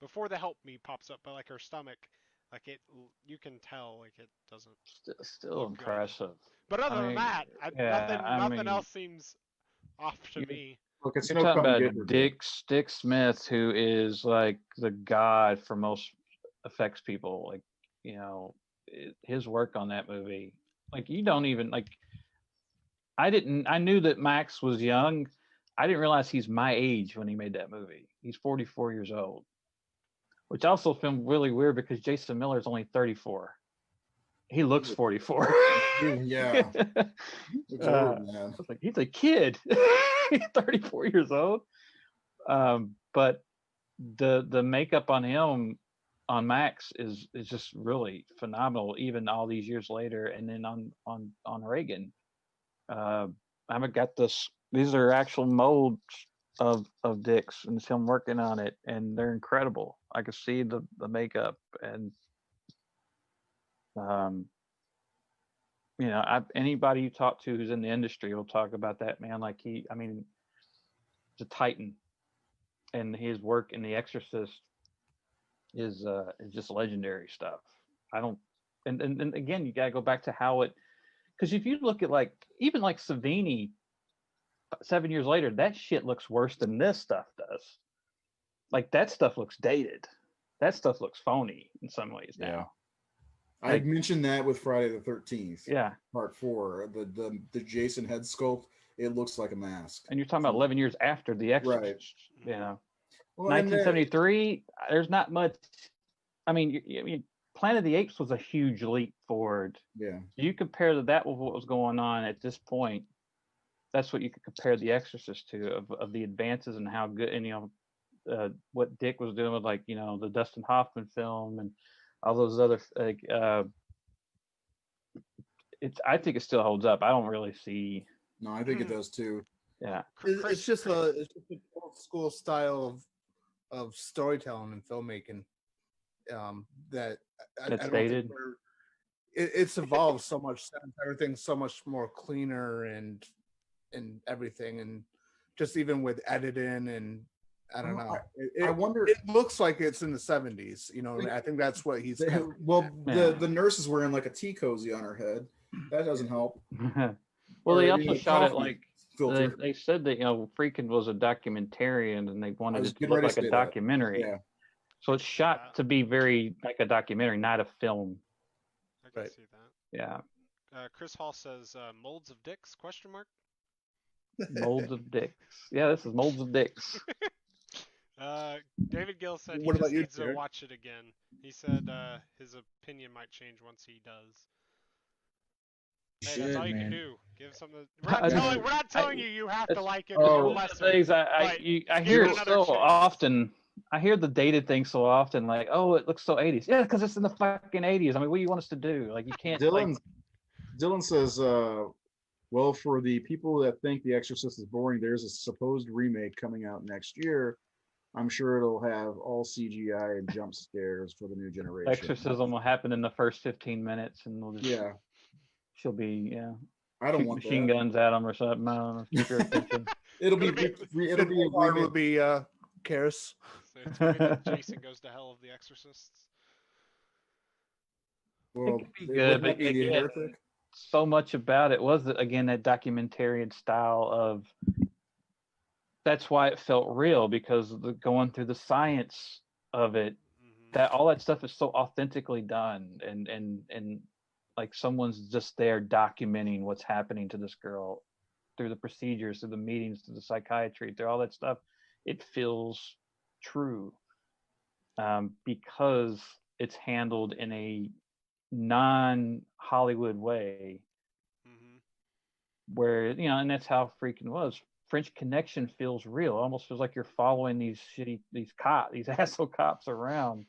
before the help me pops up, but like her stomach, like you can tell like it doesn't Still look good. impressive. But other I than mean, that, yeah, nothing else seems off to Yeah. me. Look, it's you're no talking come about get her. Dick Smith, who is like the god for most effects people. Like, his work on that movie. Like, you don't even like. I knew that Max was young. I didn't realize he's my age when he made that movie. He's 44 years old, which also filmed really weird because Jason Miller is only 34. He looks 44. Yeah. It's old, man. I was like, he's a kid. He's 34 years old. But the makeup on him on Max is just really phenomenal, even all these years later. And then on Reagan, I haven't got this. These are actual molds of Dick's, and it's him working on it, and they're incredible. I can see the makeup, and anybody you talk to who's in the industry will talk about that man. Like he's a titan, and his work in The Exorcist is just legendary stuff. I don't, and again, you gotta go back to how it, because if you look at like even like Savini, 7 years later, that shit looks worse than this stuff does. Like that stuff looks dated. That stuff looks phony in some ways now. Yeah. I mentioned that with Friday the 13th. Yeah. Part 4, the Jason head sculpt, it looks like a mask. And you're talking about 11 years after The Exorcist. Right. Well, 1973. There's not much. I mean, Planet of the Apes was a huge leap forward. Yeah. You compare that with what was going on at this point. That's what you could compare The Exorcist to, of the advances and how good, and what Dick was doing with like the Dustin Hoffman film and all those other like. I think it still holds up. I don't really see. No, I think it does too. Yeah, it's just an old school style of storytelling and filmmaking that that's I don't dated. think it's evolved so much since. Everything's so much more cleaner and everything, and just even with editing, and I don't know. I wonder. It looks like it's in the 70s. I think that's what he's. The nurse is wearing like a tea cozy on her head. That doesn't help. Well, they also shot it like filter. they said that Freakin' was a documentarian, and they wanted it to look like a documentary. Yeah. So it's shot to be very like a documentary, not a film. I can see that. Yeah. Chris Hall says molds of dicks ? Molds of dicks. Yeah, this is molds of dicks. David Gill said he What just about you, needs to Jared? watch it again. He said his opinion might change once he does. Hey, that's all you can do. Give something. We're not telling you have to like it or less. Things I hear it so often. I hear the dated thing so often, like, oh, it looks so 80s. Yeah, because it's in the fucking 80s. I mean, what do you want us to do? Like, you can't. Dylan says, well, for the people that think The Exorcist is boring, there's a supposed remake coming out next year. I'm sure it'll have all CGI and jump scares for the new generation. Exorcism will happen in the first 15 minutes, and we'll just, she'll be I don't want machine guns at them or something. I don't know. It'll be Karis. So it's Jason Goes to Hell of The Exorcists. Well, it could be good, but again, so much about it was again that documentarian style of. That's why it felt real, because going through the science of it, that all that stuff is so authentically done, and like someone's just there documenting what's happening to this girl through the procedures, through the meetings, through the psychiatry, through all that stuff. It feels true because it's handled in a non-Hollywood way, where and that's how Freakin' was. French Connection feels real. It almost feels like you're following these asshole cops around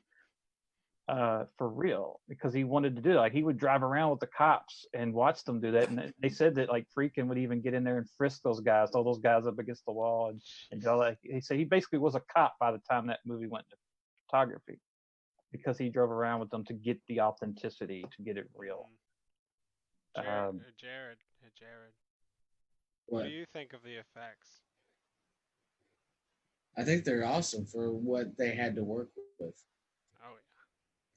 for real, because he wanted to do that. Like, he would drive around with the cops and watch them do that. And they said that like Freakin' would even get in there and frisk those guys, throw those guys up against the wall, and all that. He said he basically was a cop by the time that movie went to photography, because he drove around with them to get the authenticity, to get it real. Jared. What do you think of the effects? I think they're awesome for what they had to work with. with. Oh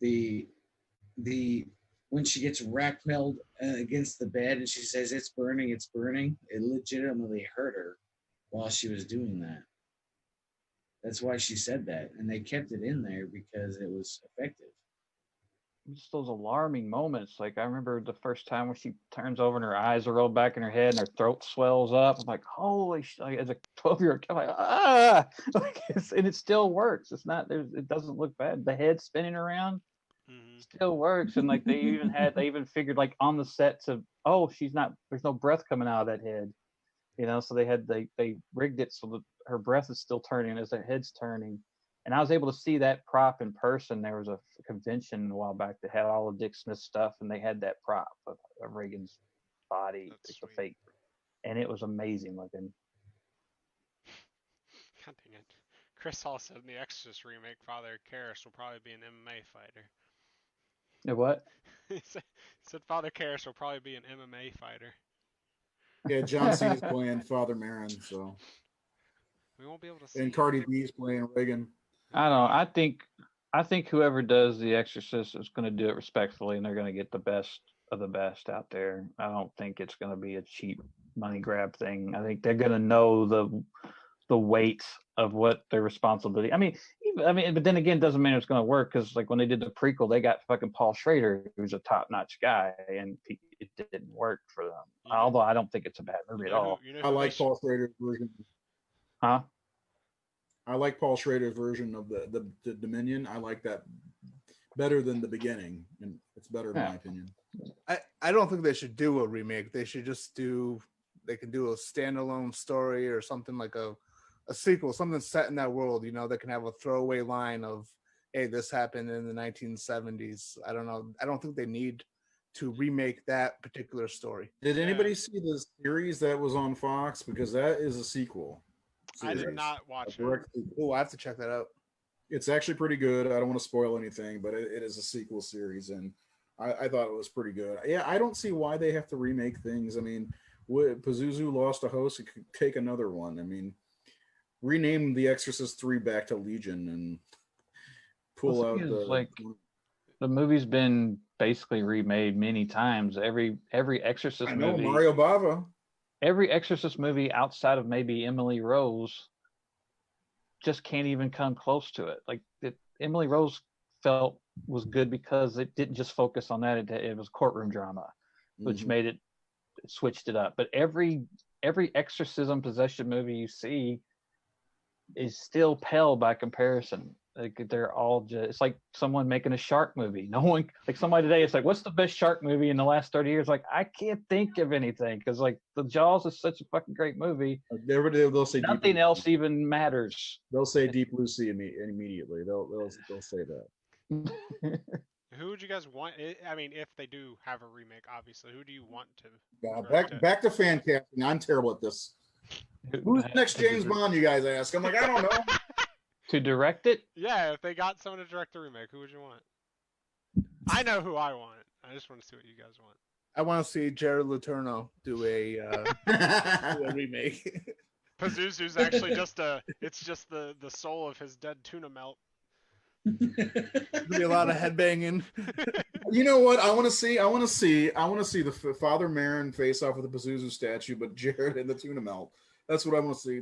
The when she gets rack-held against the bed and she says it's burning, it legitimately hurt her while she was doing that. That's why she said that, and they kept it in there because it was effective. Just those alarming moments. Like I remember the first time when she turns over and her eyes are rolled back in her head and her throat swells up. I'm like, holy shit! Like, as a 12-year-old, I'm like, ah! Like, and it still works. It's not. It doesn't look bad. The head spinning around still works. And like they even figured like on the set to, oh, there's no breath coming out of that head. So they rigged it so that her breath is still turning as her head's turning. And I was able to see that prop in person. There was a convention a while back that had all of Dick Smith's stuff, and they had that prop of Reagan's body, That's the sweet. fake, and it was amazing looking. God dang it. Chris Hall said in the Exorcist remake, Father Karras will probably be an MMA fighter. What? He said Father Karras will probably be an MMA fighter. Yeah, John Cena's playing Father Marin, so. We won't be able to see. And Cardi B's playing Reagan. I don't know. I think whoever does The Exorcist is going to do it respectfully, and they're going to get the best of the best out there. I don't think it's going to be a cheap money grab thing. I think they're going to know the weight of what their responsibility. But then again, it doesn't mean it's going to work, because like when they did the prequel, they got fucking Paul Schrader, who's a top-notch guy, and it didn't work for them. Although I don't think it's a bad movie at all. I like Paul Schrader's version. Huh? I like Paul Schrader's version of the Dominion. I like that better than the beginning, and it's better in my opinion. I don't think they should do a remake. They should just they can do a standalone story or something like a sequel, something set in that world, that can have a throwaway line of, hey, this happened in the 1970s. I don't know. I don't think they need to remake that particular story. Did anybody see the series that was on Fox? Because that is a sequel. Series. I did not watch it. Oh, I have to check that out. It's actually pretty good. I don't want to spoil anything, but it is a sequel series, and I thought it was pretty good. Yeah, I don't see why they have to remake things. I mean, Pazuzu lost a host. It could take another one. I mean, rename The Exorcist 3 back to Legion and pull out the movie's been basically remade many times. Every Exorcist movie. Mario Bava. Every Exorcist movie outside of maybe Emily Rose just can't even come close to it. Like Emily Rose was good because it didn't just focus on that. It was courtroom drama, which made it switched it up. But every exorcism possession movie you see is still pale by comparison. Like they're all just, it's like someone making a shark movie. No one, like somebody today, it's like, what's the best shark movie in the last 30 years? Like, I can't think of anything, because like the Jaws is such a fucking great movie. They'll say nothing else even matters. They'll say Deep Blue Sea immediately. They'll say that. Who would you guys want? I mean, if they do have a remake, obviously, who do you want to? Back to fan casting. I'm terrible at this. Who's the next James Bond? You guys ask. I'm like, I don't know. To direct it? Yeah, if they got someone to direct the remake, who would you want? I know who I want. I just want to see what you guys want. I want to see Jared Letourneau do a remake. Pazuzu's actually just the soul of his dead tuna melt. There'll be a lot of headbanging. You know what? I want to see the Father Marin face off with the Pazuzu statue, but Jared and the tuna melt. That's what I want to see.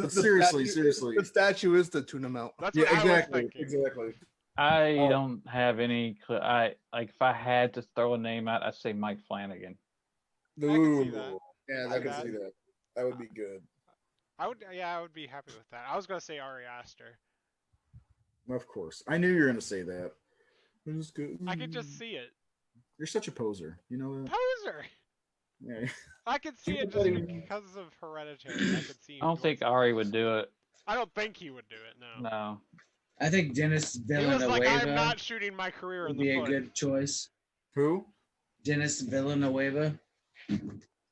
Seriously. The statue is the tuna melt. That's what exactly. I don't have any clue. If I had to throw a name out, I'd say Mike Flanagan. I can see that. Yeah, I can see that. That would be good. I would be happy with that. I was gonna say Ari Aster. Of course, I knew you were gonna say that. It was good. I could just see it. You're such a poser. You know that. Poser. Yeah. I could see it just because of Hereditary. I could see. I don't think Ari would do it. I don't think he would do it. No. No. I think Dennis Villanueva. He was like, I'm not shooting my career in the foot. Would be a good choice. Who? Dennis Villanueva.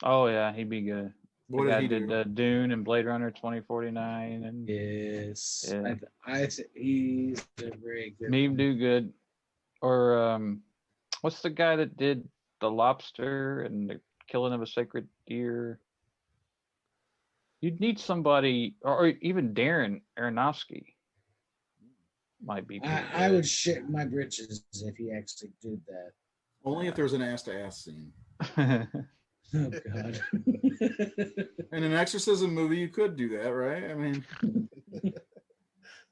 Oh yeah, he'd be good. What did he do? Dune and Blade Runner 2049, and yes, yeah. He's a very good. Me do good. Or what's the guy that did The Lobster and the Killing of a Sacred Deer? You'd need somebody, or even Darren Aronofsky. might be. I would shit my britches if he actually did that. Only if there's an ass-to-ass scene. Oh God. In an exorcism movie, you could do that, right? I mean,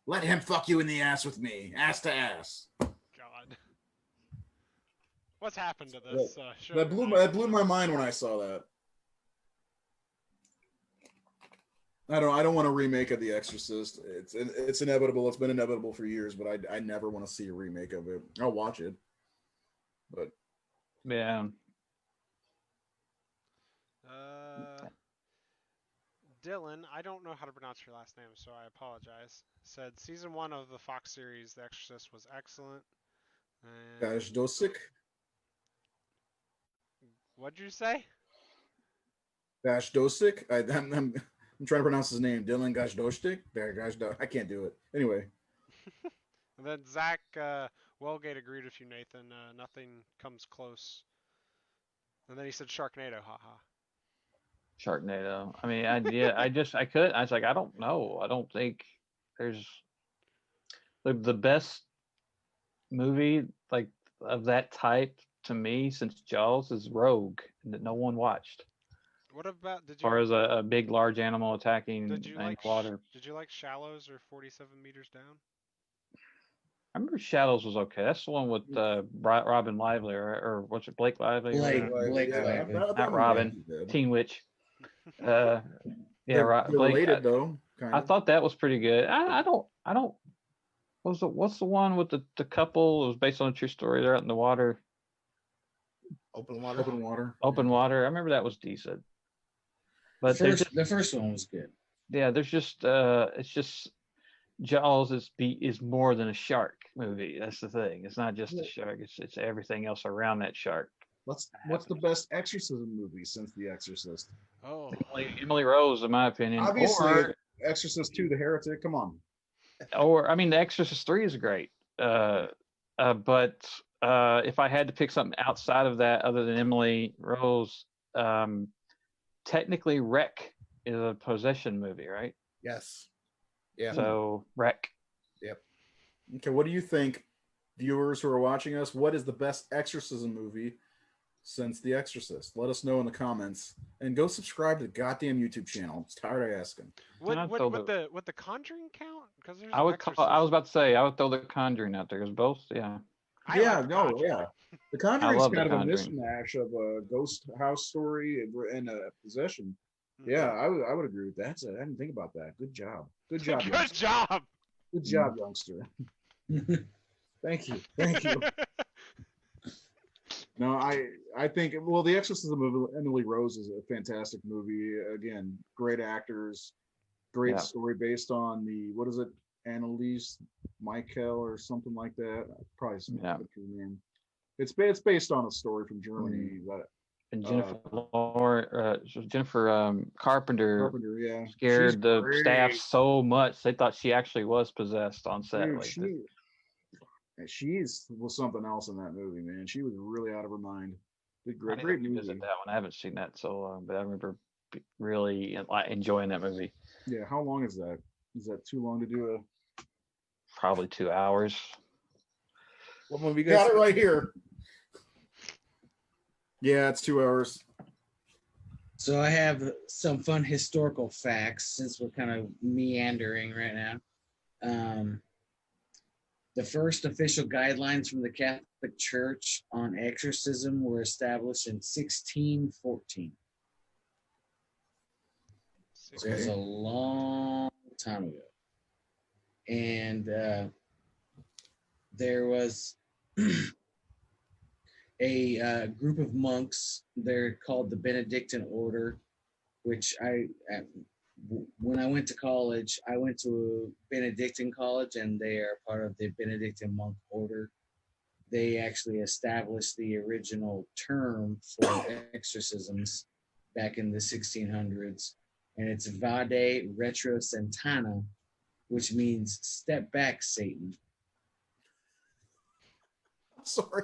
let him fuck you in the ass with me, ass to ass. God. What's happened to this show? That blew my mind when I saw that. I don't want a remake of The Exorcist. It's inevitable. It's been inevitable for years, but I never want to see a remake of it. I'll watch it, but yeah. Dylan, I don't know how to pronounce your last name, so I apologize. Said season 1 of the Fox series, The Exorcist, was excellent. Gosh, Dosick. What'd you say? Gosh, Dosick. I'm trying to pronounce his name. Dylan Gajdoshtik. I can't do it. Anyway. And then Zach Wellgate agreed with you, Nathan. Nothing comes close. And then he said Sharknado. Haha. Sharknado. I mean, I was like, I don't know. I don't think there's the best movie like of that type to me since Jaws is Rogue, that no one watched. What about as far as a big large animal attacking water? Did you like Shallows or 47 Meters Down? I remember Shadows was okay. That's the one with Robin Lively or what's it, Blake Lively? Blake Lively. Not Robin. Teen Witch. Yeah, Blake. Related though. I thought that was pretty good. I don't. What's the one with the couple? It was based on a true story. They're out in the water. Open water. Open water. I remember that was decent. But the first one was good. Yeah, there's just it's just Jaws is more than a shark movie. That's the thing. It's not just a shark. It's everything else around that shark. What's the best exorcism movie since The Exorcist? Oh, Emily Rose, in my opinion. Obviously, Exorcist 2, The Heretic. Come on. Or I mean, The Exorcist 3 is great. But if I had to pick something outside of that, other than Emily Rose, technically Wreck is a possession movie, right? Yes. Yeah. So Wreck. Yep. Okay, what do you think, viewers who are watching us? What is the best exorcism movie since The Exorcist? Let us know in the comments, and go subscribe to the goddamn YouTube channel. I'm tired of asking. Would the Conjuring count? Because I was about to say I would throw the Conjuring out there because both, yeah. The Conjuring is kind of a mishmash of a ghost house story and a possession. Mm-hmm. Yeah, I would agree with that. I didn't think about that. Good job. Good job. Good job, youngster. Thank you. No, I think The Exorcism movie, Emily Rose is a fantastic movie. Again, great actors, great story based on what is it, Annalise Michael or something like that. Probably some name. It's based on a story from Germany. And Jennifer Carpenter scared the staff so much they thought she actually was possessed on set. Dude, she was something else in that movie, man. She was really out of her mind. Great movie. Visit that one. I haven't seen that so long, but I remember really enjoying that movie. Yeah, how long is that? Is that too long to do Probably 2 hours. What movie you got it right here? Yeah, it's 2 hours. So I have some fun historical facts since we're kind of meandering right now. The first official guidelines from the Catholic Church on exorcism were established in 1614. So it was a long time ago. And there was a group of monks. They're called the Benedictine Order, which when I went to college, I went to a Benedictine college, and they are part of the Benedictine monk order. They actually established the original term for exorcisms back in the 1600s, and it's Vade Retro Santana, which means step back, Satan. Sorry.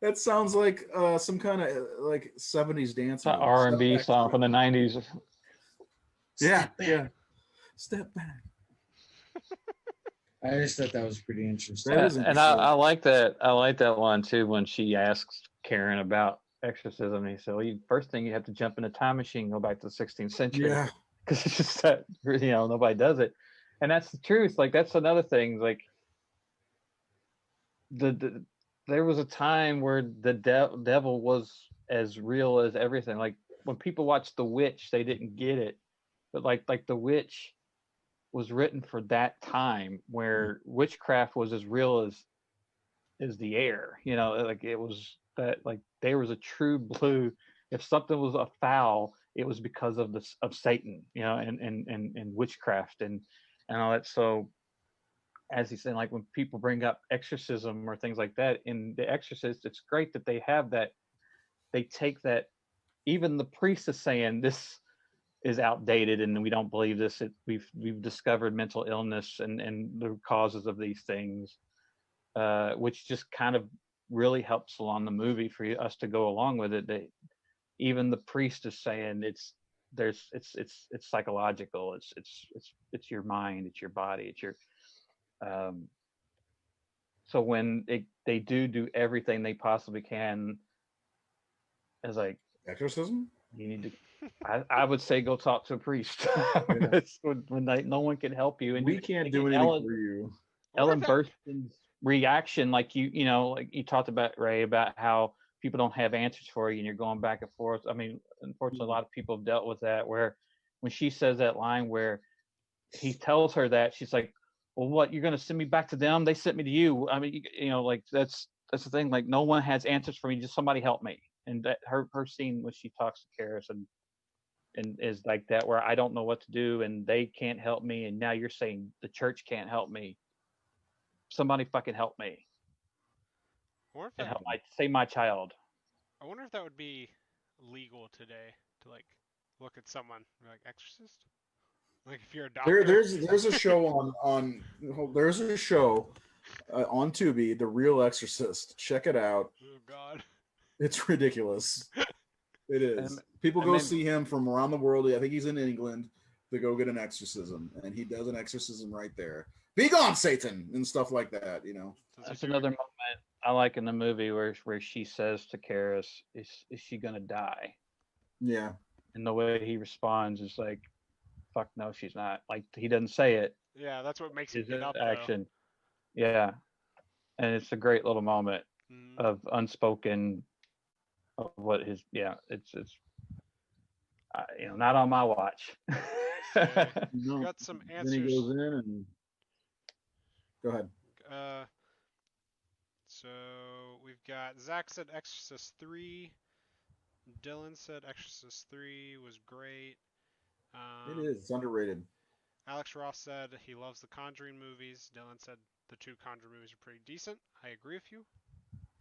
That sounds like some kind of like 70s dance. R&B song from the 90s. Yeah. Step back. I just thought that was pretty interesting. That is And I like that. I like that line too when she asks Karen about exorcism. And he said, "Well, first thing you have to jump in a time machine, go back to the 16th century." Yeah. Because it's just that nobody does it, and that's the truth. Like that's another thing. Like there was a time where the devil was as real as everything. Like when people watched The Witch, they didn't get it, but like The Witch was written for that time where witchcraft was as real as the air. Like it was that like there was a true blue. If something was a foul, it was because of Satan, and witchcraft and all that. So as he's saying, like when people bring up exorcism or things like that in The Exorcist, it's great that they have that. They take that. Even the priest is saying this is outdated and we don't believe this. We've discovered mental illness and the causes of these things, which just kind of really helps along the movie for us to go along with it. That even the priest is saying it's psychological. It's your mind, it's your body, it's your so when they do everything they possibly can, as like exorcism, you need to. I would say go talk to a priest. That's when no one can help you, and we can't do anything for you. Ellen Burstyn's reaction, like like you talked about, Ray, about how people don't have answers for you, and you're going back and forth. I mean, unfortunately, a lot of people have dealt with that. Where when she says that line, where he tells her that, she's like, "Well, what? You're going to send me back to them? They sent me to you." I mean, like that's the thing. Like no one has answers for me. Just somebody help me. And that her scene when she talks to Karis and is like that, where I don't know what to do and they can't help me, and now you're saying the church can't help me. Somebody fucking help me and help save my child. I wonder if that would be legal today to like look at someone like exorcist. Like if you're a doctor. There's a show on Tubi, The Real Exorcist. Check it out. Oh God. It's ridiculous. It is. People go see him from around the world. I think he's in England to go get an exorcism, and he does an exorcism right there. Be gone, Satan, and stuff like that. That's another moment I like in the movie where she says to Karis, "Is she gonna die?" Yeah. And the way he responds is like, "Fuck no, she's not." Like he doesn't say it. Yeah, that's what makes it up. Action. Though. Yeah, and it's a great little moment of unspoken. Of what his it's not on my watch. No. Got some answers. Then he goes in and go ahead. So we've got Zach said Exorcist 3. Dylan said Exorcist 3 was great. It is. It's underrated. Alex Ross said he loves the Conjuring movies. Dylan said the 2 Conjuring movies are pretty decent. I agree with you.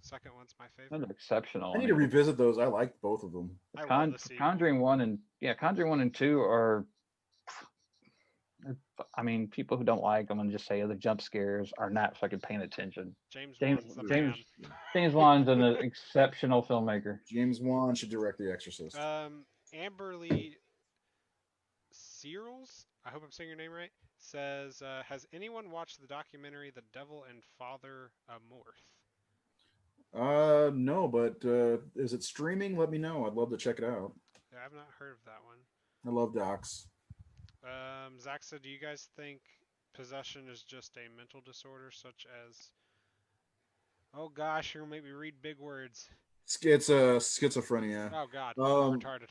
Second one's my favorite. They're exceptional. I need to revisit those. I like both of them. Conjuring 1 and 2 are. I mean, people who don't like them and just say other jump scares are not fucking paying attention. James Wan's an exceptional filmmaker. James Wan should direct The Exorcist. Amberly Searles, I hope I'm saying your name right, says, has anyone watched the documentary The Devil and Father Amorth? No, but is it streaming? Let me know. I'd love to check it out. Yeah, I've not heard of that one. I love docs. Zach said, do you guys think possession is just a mental disorder such as, oh gosh, you're going to make me read big words. Schizophrenia. Oh God, I'm retarded.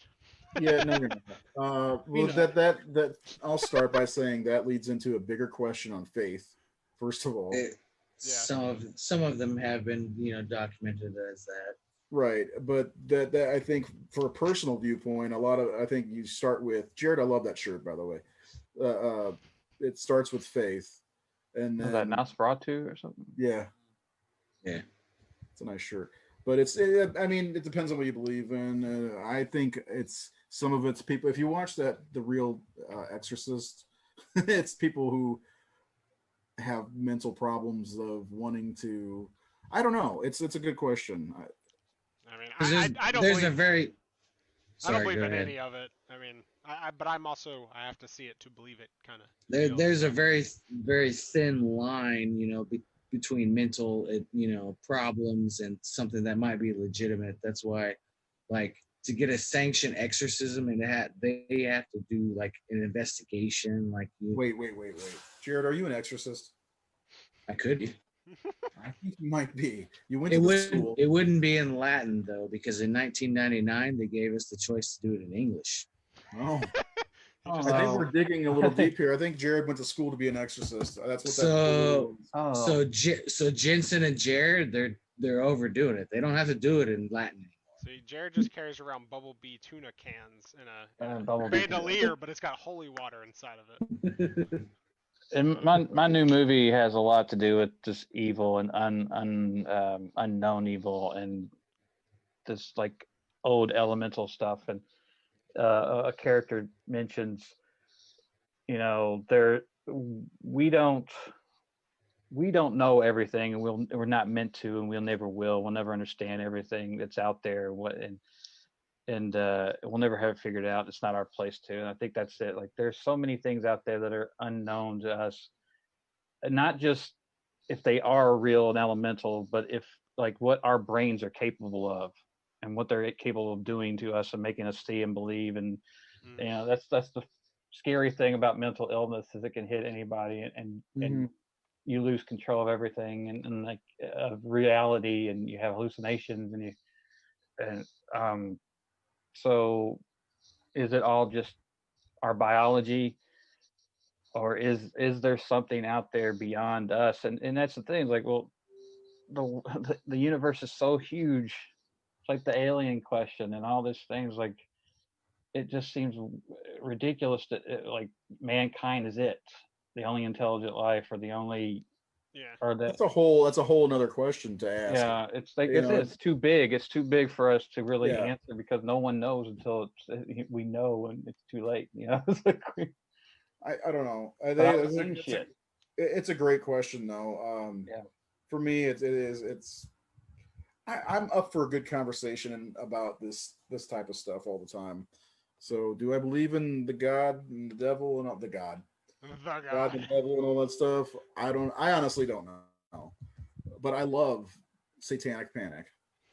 Yeah, no, you're not. Well, that I'll start by saying that leads into a bigger question on faith. First of all, some of them have been documented as that. Right, but that I think for a personal viewpoint, I think you start with Jared. I love that shirt, by the way. It starts with faith, and then is that Nosferatu or something? Yeah, it's a nice shirt. But I mean, it depends on what you believe in. I think some of it's people. If you watch The Real Exorcist, it's people who have mental problems of wanting to. I don't know. It's a good question. I mean, I don't believe a very. Sorry, I don't believe in any of it. I mean, But I'm also I have to see it to believe it, kind of. There's a very very thin line, between mental, problems and something that might be legitimate. That's why, like, to get a sanctioned exorcism, and they have to do like an investigation. Like, Wait. Jared, are you an exorcist? I could be. I think you might be. You went to the school. It wouldn't be in Latin though, because in 1999 they gave us the choice to do it in English. Oh. Just, I think we're digging a little deep here. I think Jared went to school to be an exorcist. That's what So Jensen and Jared, they're overdoing it. They don't have to do it in Latin. So Jared just carries around Bumblebee tuna cans in a Bumblebee bandolier, but it's got holy water inside of it. And my new movie has a lot to do with just evil and unknown evil and this like old elemental stuff. And a character mentions, we don't know everything, and we're not meant to, and we'll never understand everything that's out there. And we'll never have it figured out. It's not our place to. And I think that's it. Like, there's so many things out there that are unknown to us, and not just if they are real and elemental, but if like what our brains are capable of and what they're capable of doing to us and making us see and believe. And that's the scary thing about mental illness, is it can hit anybody, and you lose control of everything and like of reality, and you have hallucinations, and so is it all just our biology, or is there something out there beyond us? And that's the thing, like, well, the universe is so huge. It's like the alien question and all these things. Like, it just seems ridiculous that like mankind is the only intelligent life, or the only or that. That's a whole another question to ask. Yeah, it's like it's too big. It's too big for us to really answer, because no one knows until we know, and it's too late. It's like, I don't know. It's a great question though. For me, I'm up for a good conversation about this type of stuff all the time. So, do I believe in the God and the devil and the God? God and the devil and all that stuff? I honestly don't know. But I love Satanic Panic.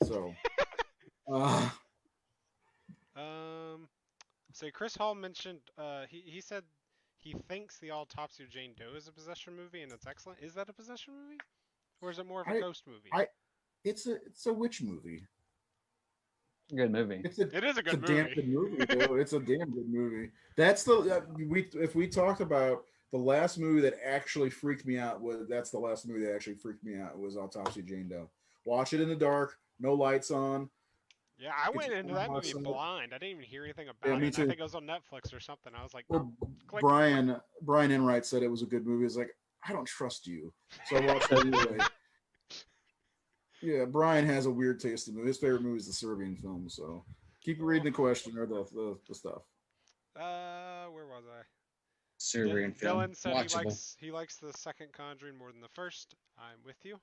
So so Chris Hall mentioned he said he thinks the Autopsy of Jane Doe is a possession movie, and it's excellent. Is that a possession movie? Or is it more of a ghost movie? It's a witch movie. Good movie. It is a good movie. Damn good movie, though. It's a damn good movie. That's if we talked about the last movie that actually freaked me out, that's the last movie that actually freaked me out, was Autopsy of Jane Doe. Watch it in the dark, no lights on. Yeah, I went into that movie blind. I didn't even hear anything about it. Too. I think it was on Netflix or something. I was like, click. Brian Enright said it was a good movie. He's like, I don't trust you, so I watched it anyway. Yeah, Brian has a weird taste in movies. His favorite movie is the Serbian film. So keep reading the question or the stuff. Where was I? Serbian film. Dylan said he likes the second Conjuring more than the first. I'm with you.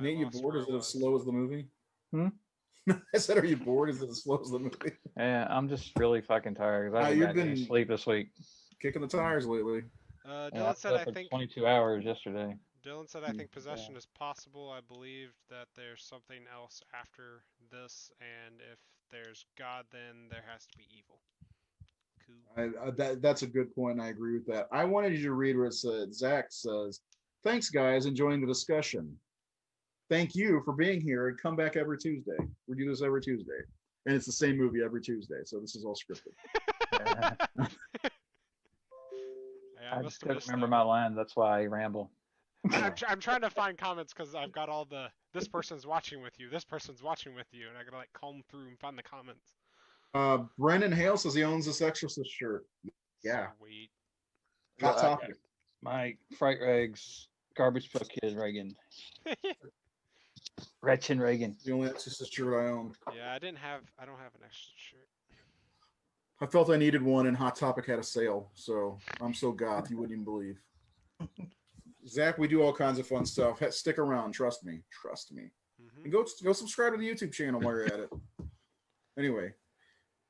Nate, you bored? Is it as slow as the movie? I said, are you bored? Is it as slow as the movie? Yeah, I'm just really fucking tired. I've been asleep this week. Kicking the tires lately. Dylan said, I think 22 hours yesterday. Dylan said, I think possession is possible. I believe that there's something else after this, and if there's God, then there has to be evil. Cool. That's a good point. And I agree with that. I wanted you to read where it said, Zach says, thanks, guys. Enjoying the discussion. Thank you for being here, and come back every Tuesday. We do this every Tuesday. And it's the same movie every Tuesday. So this is all scripted. I just couldn't remember my lines. That's why I ramble. I'm trying to find comments because I've got all this person's watching with you, this person's watching with you, and I gotta like comb through and find the comments. Brendan Hale says he owns this Exorcist shirt. Yeah. Sweet. Hot topic. My Fright Rags Garbage Pail Kid Reagan. Gretchen Reagan. The only Exorcist shirt I own. Yeah, I don't have an Exorcist shirt. I felt I needed one, and Hot Topic had a sale, so I'm so goth you wouldn't even believe. Zach, we do all kinds of fun stuff. Stick around, trust me. And go subscribe to the YouTube channel while you're at it. Anyway,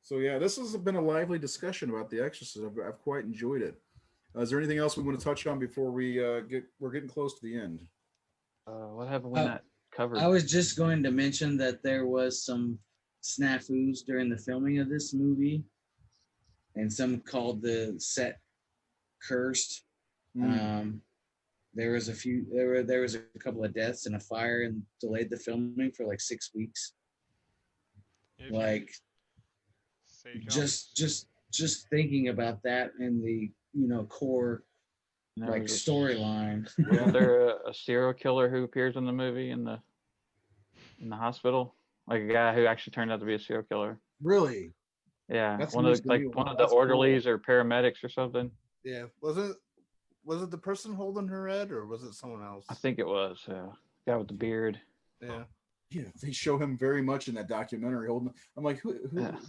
so yeah, this has been a lively discussion about The Exorcist. I've quite enjoyed it. Is there anything else we want to touch on before we're getting close to the end? What haven't we not covered? I was just going to mention that there was some snafus during the filming of this movie, and some called the set cursed. There was a couple of deaths and a fire, and delayed the filming for like 6 weeks. Like, just thinking about that and the core like storyline. Was there a serial killer who appears in the movie in the hospital? Like a guy who actually turned out to be a serial killer. Really? Yeah, one of the orderlies or paramedics or something. Yeah, was it the person holding her head, or was it someone else? I think it was. Guy with the beard. Yeah. Yeah, they show him very much in that documentary holding. I'm like, who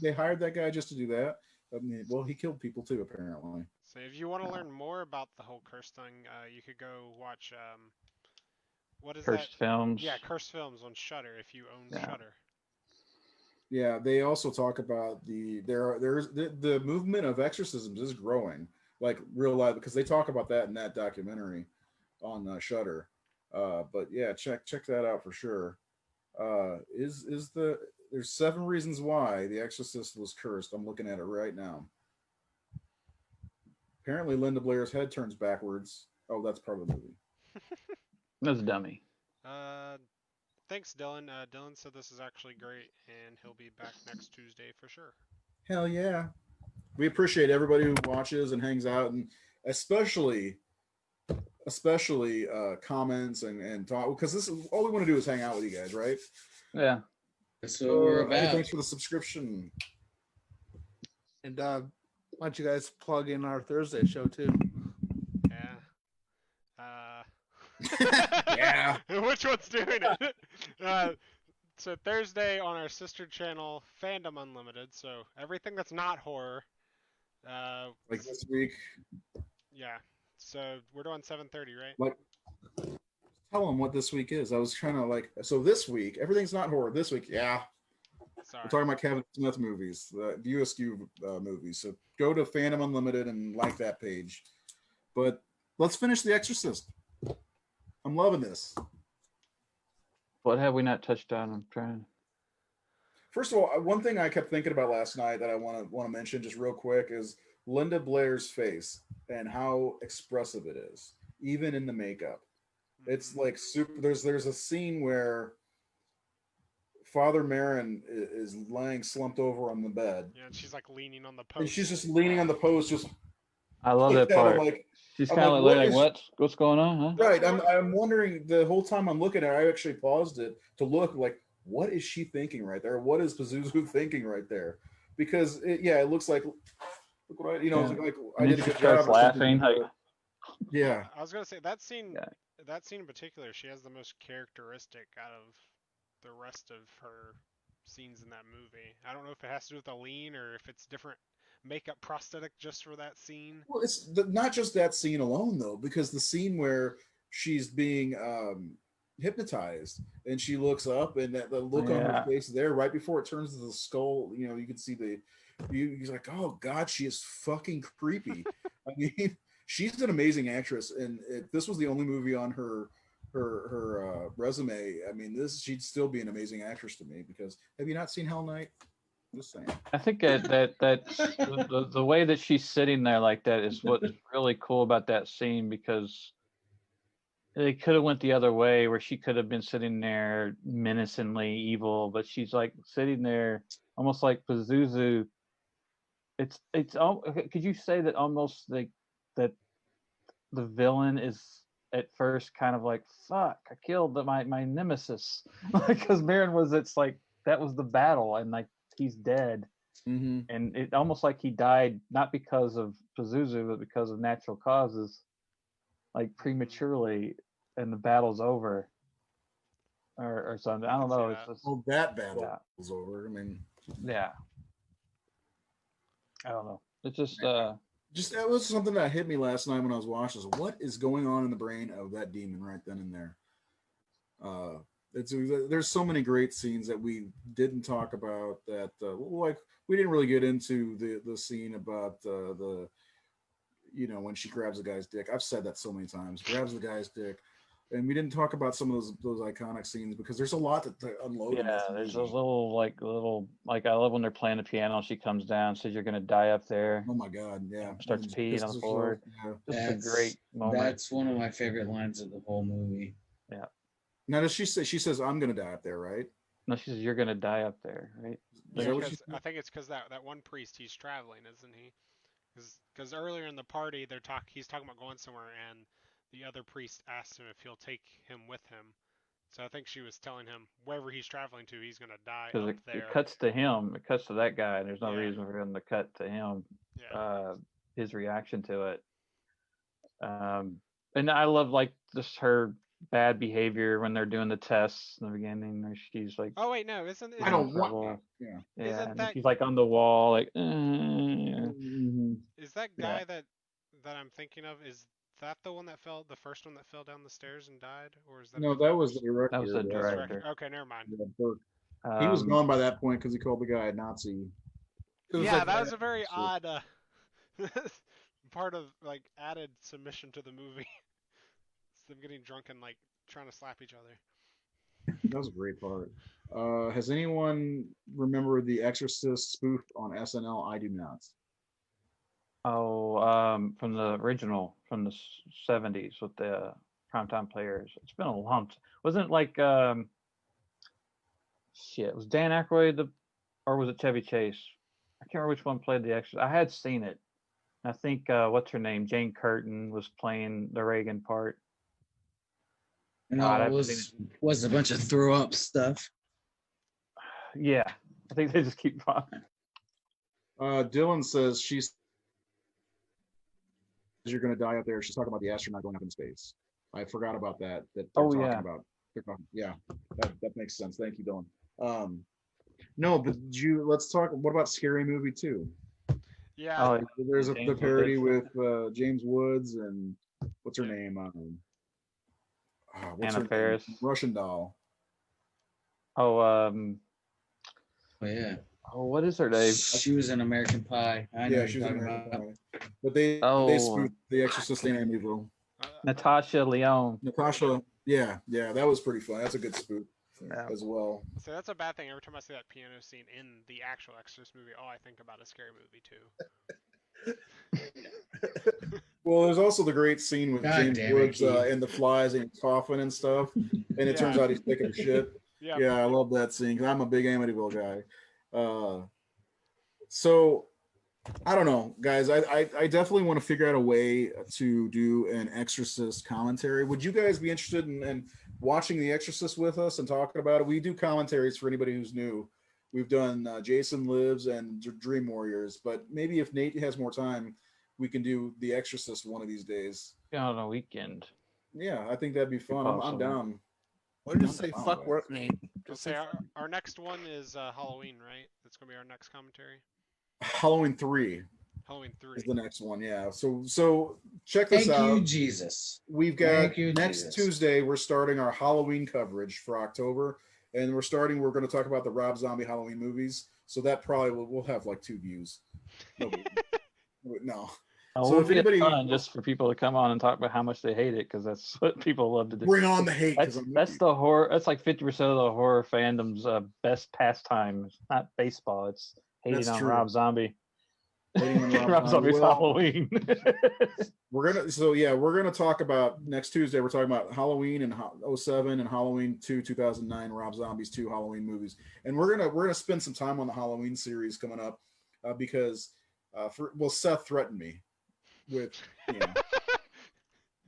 they hired that guy just to do that? I mean, well, he killed people too, apparently. So if you want to learn more about the whole curse thing, you could go watch what is Cursed Films. Yeah, Cursed Films on Shudder if you own Shudder. Yeah, they also talk about the movement of exorcisms is growing, like real life, because they talk about that in that documentary on Shudder. But yeah, check that out for sure. There's 7 reasons why The Exorcist was cursed. I'm looking at it right now. Apparently, Linda Blair's head turns backwards. Oh, that's part of the movie. That's a dummy. Thanks, Dylan. Dylan said this is actually great, and he'll be back next Tuesday for sure. Hell yeah. We appreciate everybody who watches and hangs out, and especially comments and talk, because this is all we want to do is hang out with you guys, right? Yeah. That's what we're about. Thanks for the subscription. And why don't you guys plug in our Thursday show too? Yeah. Which one's doing it? So Thursday on our sister channel, Fandom Unlimited. So everything that's not horror. Like this week. Yeah. So we're doing 7:30, right? Like, tell them what this week is. I was trying to so this week, everything's not horror. This week, yeah. Sorry. We're talking about Kevin Smith movies, the USQ movies. So go to Fandom Unlimited and like that page. But let's finish The Exorcist. I'm loving this. What have we not touched on? I'm trying. First of all, one thing I kept thinking about last night that I want to mention just real quick is Linda Blair's face and how expressive it is, even in the makeup. It's like super. There's a scene where Father Marin is lying slumped over on the bed. Yeah, and she's like leaning on the post. And she's just leaning on the post, just. I love that part. She's kind of like, what's going on, huh? Right. I'm wondering the whole time I'm looking at it, I actually paused it to look like, what is she thinking right there? What is Pazuzu thinking right there? Because it looks like, look what like I did a good job. Laughing. Yeah. I was gonna say that scene in particular, she has the most characteristic out of the rest of her scenes in that movie. I don't know if it has to do with the lean or if it's different makeup prosthetic just for that scene. Well, it's not just that scene alone though, because the scene where she's being hypnotized and she looks up and the look on her face there right before it turns to the skull, you can see he's like, oh god, she is fucking creepy. I mean, she's an amazing actress, and if this was the only movie on her resume, I mean, she'd still be an amazing actress to me. Because have you not seen Hell Night? Just saying. I think that the way that she's sitting there like that is what's really cool about that scene, because they could have went the other way where she could have been sitting there menacingly evil, but she's like sitting there almost like Pazuzu. It's could you say that almost like that the villain is at first kind of like, fuck, I killed my nemesis, because Marin was, it's like that was the battle, and like he's dead. Mm-hmm. And it almost like he died not because of Pazuzu but because of natural causes, like prematurely, and the battle's over or something. I don't know. It's just, that battle was over. I mean, yeah, I don't know. It's just that was something that hit me last night when I was watching. What is going on in the brain of that demon right then and there? There's so many great scenes that we didn't talk about that like we didn't really get into the scene about the when she grabs the guy's dick. I've said that so many times. Grabs the guy's dick, and we didn't talk about some of those iconic scenes because there's a lot to unload. In Yeah, this there's movie. those little I love when they're playing the piano. She comes down, says you're gonna die up there. Oh my god, yeah. Starts peeing on the floor. Yeah. Just a great moment. That's one of my favorite lines of the whole movie. Yeah. Now does she say? She says, "I'm gonna die up there," right? No, she says you're gonna die up there, right? Yeah, I think it's because that one priest, he's traveling, isn't he? Because earlier in the party he's talking about going somewhere, and the other priest asked him if he'll take him with him. So I think she was telling him wherever he's traveling to, he's gonna die up there. It cuts to him. It cuts to that guy. And there's no reason for him to cut to him. Yeah. His reaction to it. And I love like just her bad behavior when they're doing the tests in the beginning. Where she's like, "Oh wait, no, isn't I don't want that." Yeah. Isn't that she's like on the wall, like. Is that guy that I'm thinking of? Is that the one that the first one that fell down the stairs and died, or is that? No, that was the director. That was the director. Okay, never mind. He was gone by that point because he called the guy a Nazi. Yeah, that was a very odd part of like added submission to the movie. It's them getting drunk and like trying to slap each other. That was a great part. Has anyone remembered the Exorcist spoof on SNL? I do not. Oh, from the original, from the 70s with the primetime players. It's been a long time. Wasn't it like, was Dan Aykroyd or was it Chevy Chase? I can't remember which one played the Exorcist. I had seen it. I think, what's her name? Jane Curtin was playing the Reagan part. No, it was a bunch of throw up stuff. Yeah, I think they just keep on. Dylan says you're going to die up there. She's talking about the astronaut going up in space. I forgot about that. That they're talking about. Yeah, that makes sense. Thank you, Dylan. No, but let's talk. What about Scary Movie 2? Yeah. There's the parody with James Woods and what's her name? What's Anna her Faris. name? Russian doll. Oh yeah. Oh, what is her name? She was in American Pie. I know she was in American Pie. But they Oh. spoofed The Exorcist and Amityville. Natasha Lyonne. Natasha, yeah, that was pretty fun. That's a good spoof as well. So that's a bad thing. Every time I see that piano scene in the actual Exorcist movie, all I think about is Scary Movie 2. Well, there's also the great scene with James Woods and the flies and coughing and stuff, and it turns out he's taking a shit. Yeah, I love that scene because I'm a big Amityville guy. So I don't know, guys. I definitely want to figure out a way to do an Exorcist commentary. Would you guys be interested in watching The Exorcist with us and talking about it? We do commentaries for anybody who's new. We've done Jason Lives and Dream Warriors, but maybe if Nate has more time, we can do The Exorcist one of these days. Yeah, on a weekend. Yeah, I think that'd be fun. I'm down. What did you say? Fuck work, Nate. Just say our next one is Halloween, right? That's gonna be our next commentary. Halloween 3. Halloween 3 is the next one. Yeah. So check this out. Thank you, Jesus. We've got next Tuesday. We're starting our Halloween coverage for October, and we're going to talk about the Rob Zombie Halloween movies. So that probably we'll have like 2 views. No. So if anybody fun just for people to come on and talk about how much they hate it, because that's what people love to do. Bring on the hate. That's the horror. That's like 50% of the horror fandom's best pastime. It's not baseball. It's hating on Rob Zombie. Rob Zombie's Halloween. we're gonna talk about next Tuesday. We're talking about Halloween and 2007 and Halloween 2 2009 Rob Zombie's 2 Halloween movies, and we're gonna spend some time on the Halloween series coming up because Seth threatened me with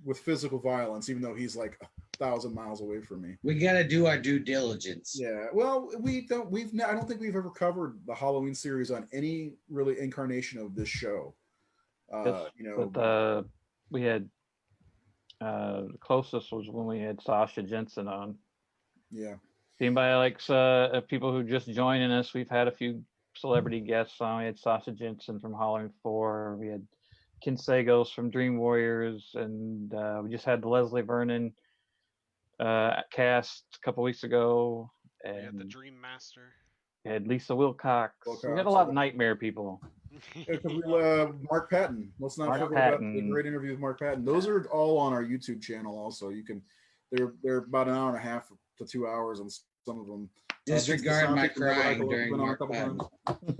with physical violence, even though he's like 1,000 miles away from me. We got to do our due diligence. Yeah. Well, I don't think we've ever covered the Halloween series on any really incarnation of this show. We had the closest was when we had Sasha Jensen on. Yeah. If anybody likes people who just joining us, we've had a few celebrity guests on. We had Sasha Jensen from Halloween 4. We had Ken Sagos from Dream Warriors, and we just had Leslie Vernon cast a couple weeks ago, We had the and Dream Master. we had Lisa Wilcox. We had a lot of nightmare people. Mark Patton. Let's not forget about the great interview with Mark Patton. Those are all on our YouTube channel. Also, you can. They're about an hour and a half to 2 hours on some of them. Disregard my crying during Mark Patton.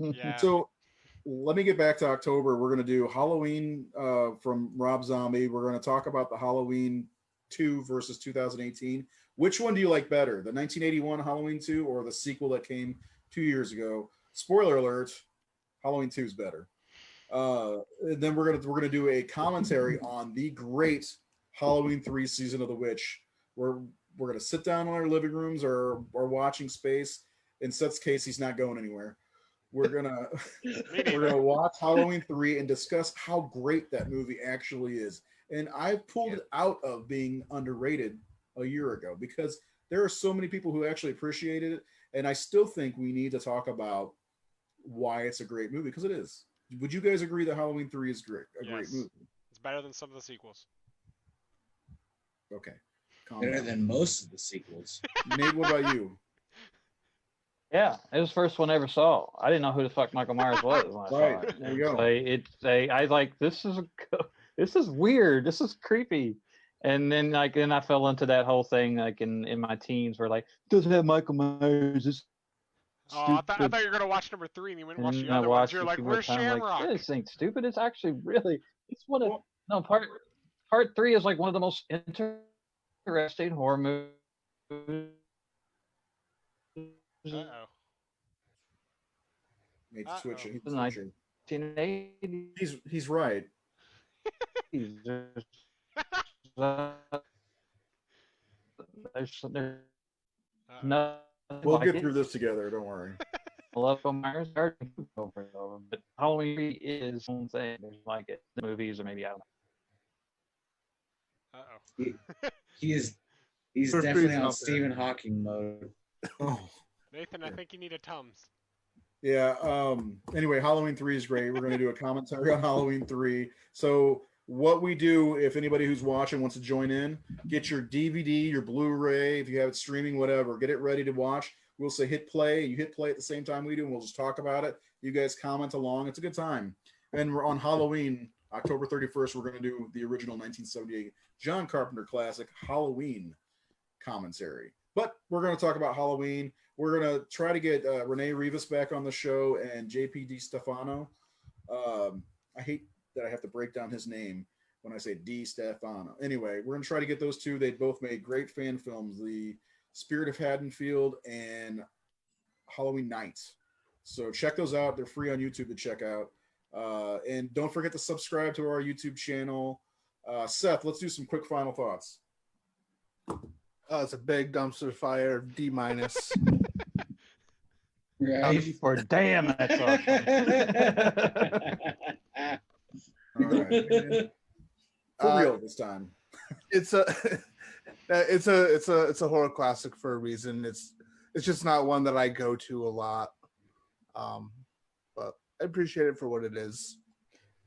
Yeah. So let me get back to October. We're going to do Halloween from Rob Zombie. We're going to talk about the Halloween 2 versus 2018. Which one do you like better, the 1981 Halloween 2 or the sequel that came 2 years ago? Spoiler alert: Halloween 2 is better. And then we're gonna do a commentary on the great Halloween 3 Season of the Witch. We're gonna sit down in our living rooms or watching space. In Seth's case, he's not going anywhere. We're gonna watch Halloween 3 and discuss how great that movie actually is. And I pulled it out of being underrated a year ago because there are so many people who actually appreciated it, and I still think we need to talk about why it's a great movie, because it is. Would you guys agree that Halloween 3 is great movie? It's better than some of the sequels. Okay. Better than most of the sequels. Nate, what about you? Yeah, it was the first one I ever saw. I didn't know who the fuck Michael Myers was when I saw it. There you go. I like, this is weird. This is creepy. And then I fell into that whole thing like in my teens where like, doesn't have Michael Myers. Oh, I thought you were gonna watch number 3 and you went and watched the other ones. You're like, where's Shamrock? Like, this ain't stupid. It's actually really. It's one of part 3 is like one of the most interesting horror movies. Uh-oh. Nate's switching. He's 1980. He's right. There's nothing. We'll get through this together. Don't worry. I love Myers over and over, but Halloween is its own thing. There's like it. The movies, or maybe I don't know. Uh-oh. He's definitely on Stephen Hawking mode. Oh. Nathan, I think you need a Tums. Yeah. Anyway, Halloween 3 is great. We're going to do a commentary on Halloween 3. So what we do, if anybody who's watching wants to join in, get your DVD, your Blu-ray, if you have it streaming, whatever, get it ready to watch. We'll say hit play. You hit play at the same time we do, and we'll just talk about it. You guys comment along. It's a good time. And we're on Halloween, October 31st, we're going to do the original 1978 John Carpenter classic, Halloween commentary. But we're going to talk about Halloween. We're going to try to get Renee Rivas back on the show and JP DiStefano. I hate that I have to break down his name when I say DiStefano. Anyway, we're going to try to get those two. They both made great fan films, The Spirit of Haddonfield and Halloween Nights. So check those out. They're free on YouTube to check out. And don't forget to subscribe to our YouTube channel. Seth, let's do some quick final thoughts. It's a big dumpster fire, D-. Right. For damn, that's awesome. All right. For real this time. It's a horror classic for a reason. It's just not one that I go to a lot. But I appreciate it for what it is.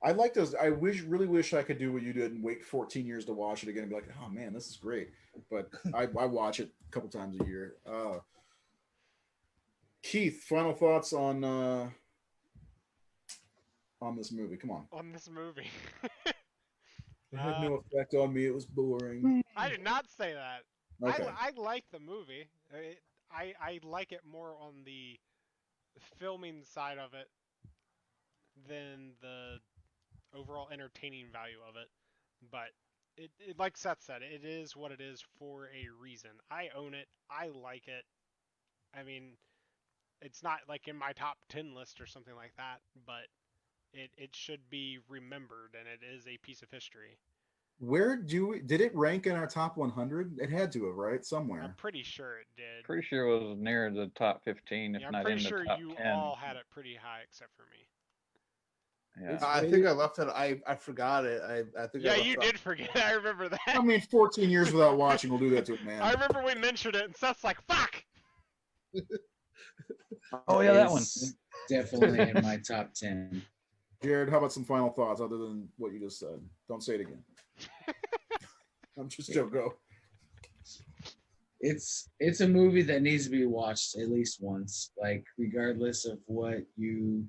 I like those. I really wish I could do what you did and wait 14 years to watch it again and be like, oh man, this is great. But I watch it a couple times a year. Keith, final thoughts on this movie? Come on. On this movie. It had no effect on me. It was boring. I did not say that. Okay. I like the movie. I like it more on the filming side of it than the overall entertaining value of it. But it like Seth said, it is what it is for a reason. I own it. I like it. I mean, it's not like in my top 10 list or something like that, but it should be remembered, and it is a piece of history. Did it rank in our top 100? It had to have, right? Somewhere. I'm pretty sure it did. Pretty sure it was near the top 15, if Yeah, I'm not pretty in the sure top you 10. all had it pretty high except for me. Yeah. I think I left it. I forgot it. I think. Yeah, I left you it. did forget. I remember that. I mean, 14 years without watching will do that to it, man. I remember we mentioned it, and Seth's like, "Fuck." Oh yeah, that one. Definitely in my top 10. Jared, how about some final thoughts other than what you just said? Don't say it again. I'm just joking. Go. It's a movie that needs to be watched at least once, like regardless of what you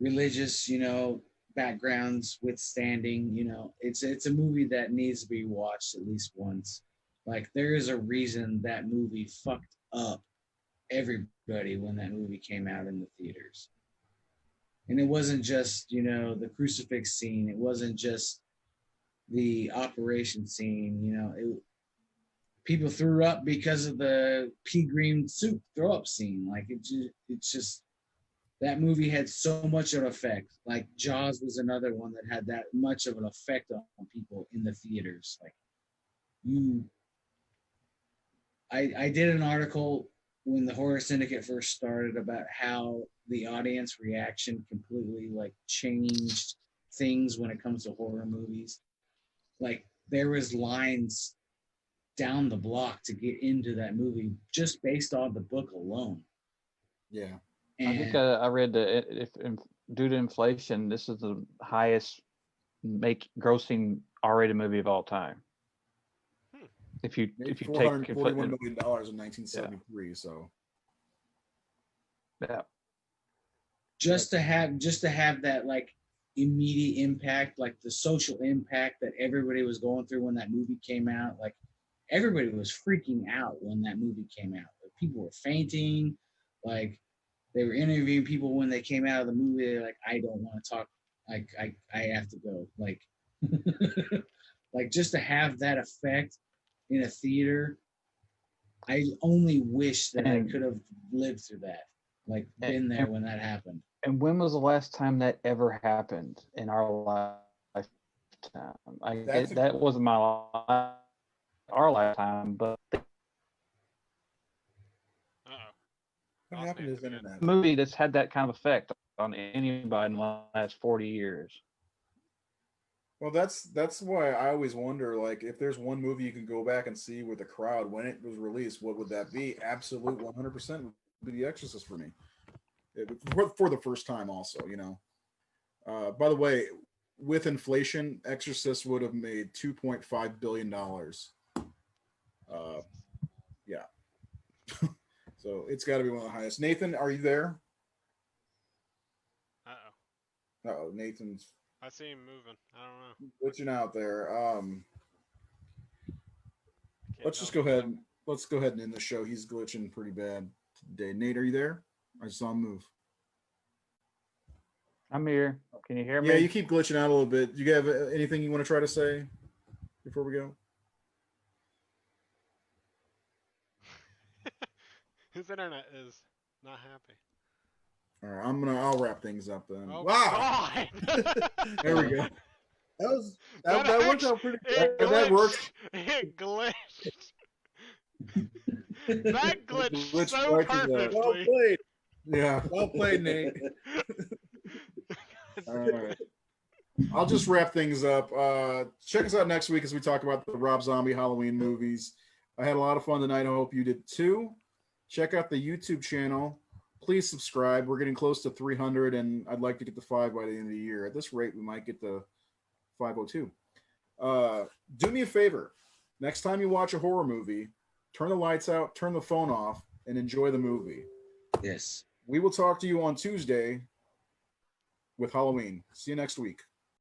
religious, backgrounds withstanding, it's a movie that needs to be watched at least once. Like there is a reason that movie fucked up everybody when that movie came out in the theaters. And it wasn't just, the crucifix scene, it wasn't just the operation scene, people threw up because of the pea green soup throw up scene. Like it's just that movie had so much of an effect. Like Jaws was another one that had that much of an effect on people in the theaters. Like you, I did an article when the Horror Syndicate first started about how the audience reaction completely like changed things when it comes to horror movies. Like there was lines down the block to get into that movie just based on the book alone. Yeah. And I think I read that due to inflation, this is the highest grossing R-rated movie of all time. If you take $441 million in 1973, yeah. So yeah, just to have that like immediate impact, like the social impact that everybody was going through when that movie came out, like everybody was freaking out when that movie came out. Like, people were fainting, like they were interviewing people when they came out of the movie. They're like, I don't want to talk. Like I have to go. Like, like just to have that effect in a theater, I only wish that I could have lived through that. Like been there when that happened. And when was the last time that ever happened in our lifetime? That wasn't our lifetime, but what happened to his internet? Movie that's had that kind of effect on anybody in the last 40 years. Well, that's why I always wonder, like, if there's one movie you can go back and see with the crowd when it was released, what would that be? Absolute 100% would be The Exorcist for me. For the first time, also, By the way, with inflation, Exorcist would have made $2.5 billion. Yeah. So it's got to be one of the highest. Nathan, are you there? Uh-oh, Nathan's. I see him moving. I don't know. Glitching out there. Let's just go ahead. Let's go ahead and end the show. He's glitching pretty bad today. Nate, are you there? I saw him move. I'm here. Can you hear me? Yeah, you keep glitching out a little bit. Do you have anything you want to try to say before we go? His internet is not happy. All right, I'll wrap things up then. Oh, wow. God. There we go. That worked out pretty good. That worked. It glitched. That glitched so perfectly. Well played. Yeah, well played, Nate. All right. I'll just wrap things up. Check us out next week as we talk about the Rob Zombie Halloween movies. I had a lot of fun tonight. I hope you did too. Check out the YouTube channel. Please subscribe. We're getting close to 300, and I'd like to get to 5 by the end of the year. At this rate, we might get to 502. Do me a favor. Next time you watch a horror movie, turn the lights out, turn the phone off, and enjoy the movie. Yes. We will talk to you on Tuesday with Halloween. See you next week.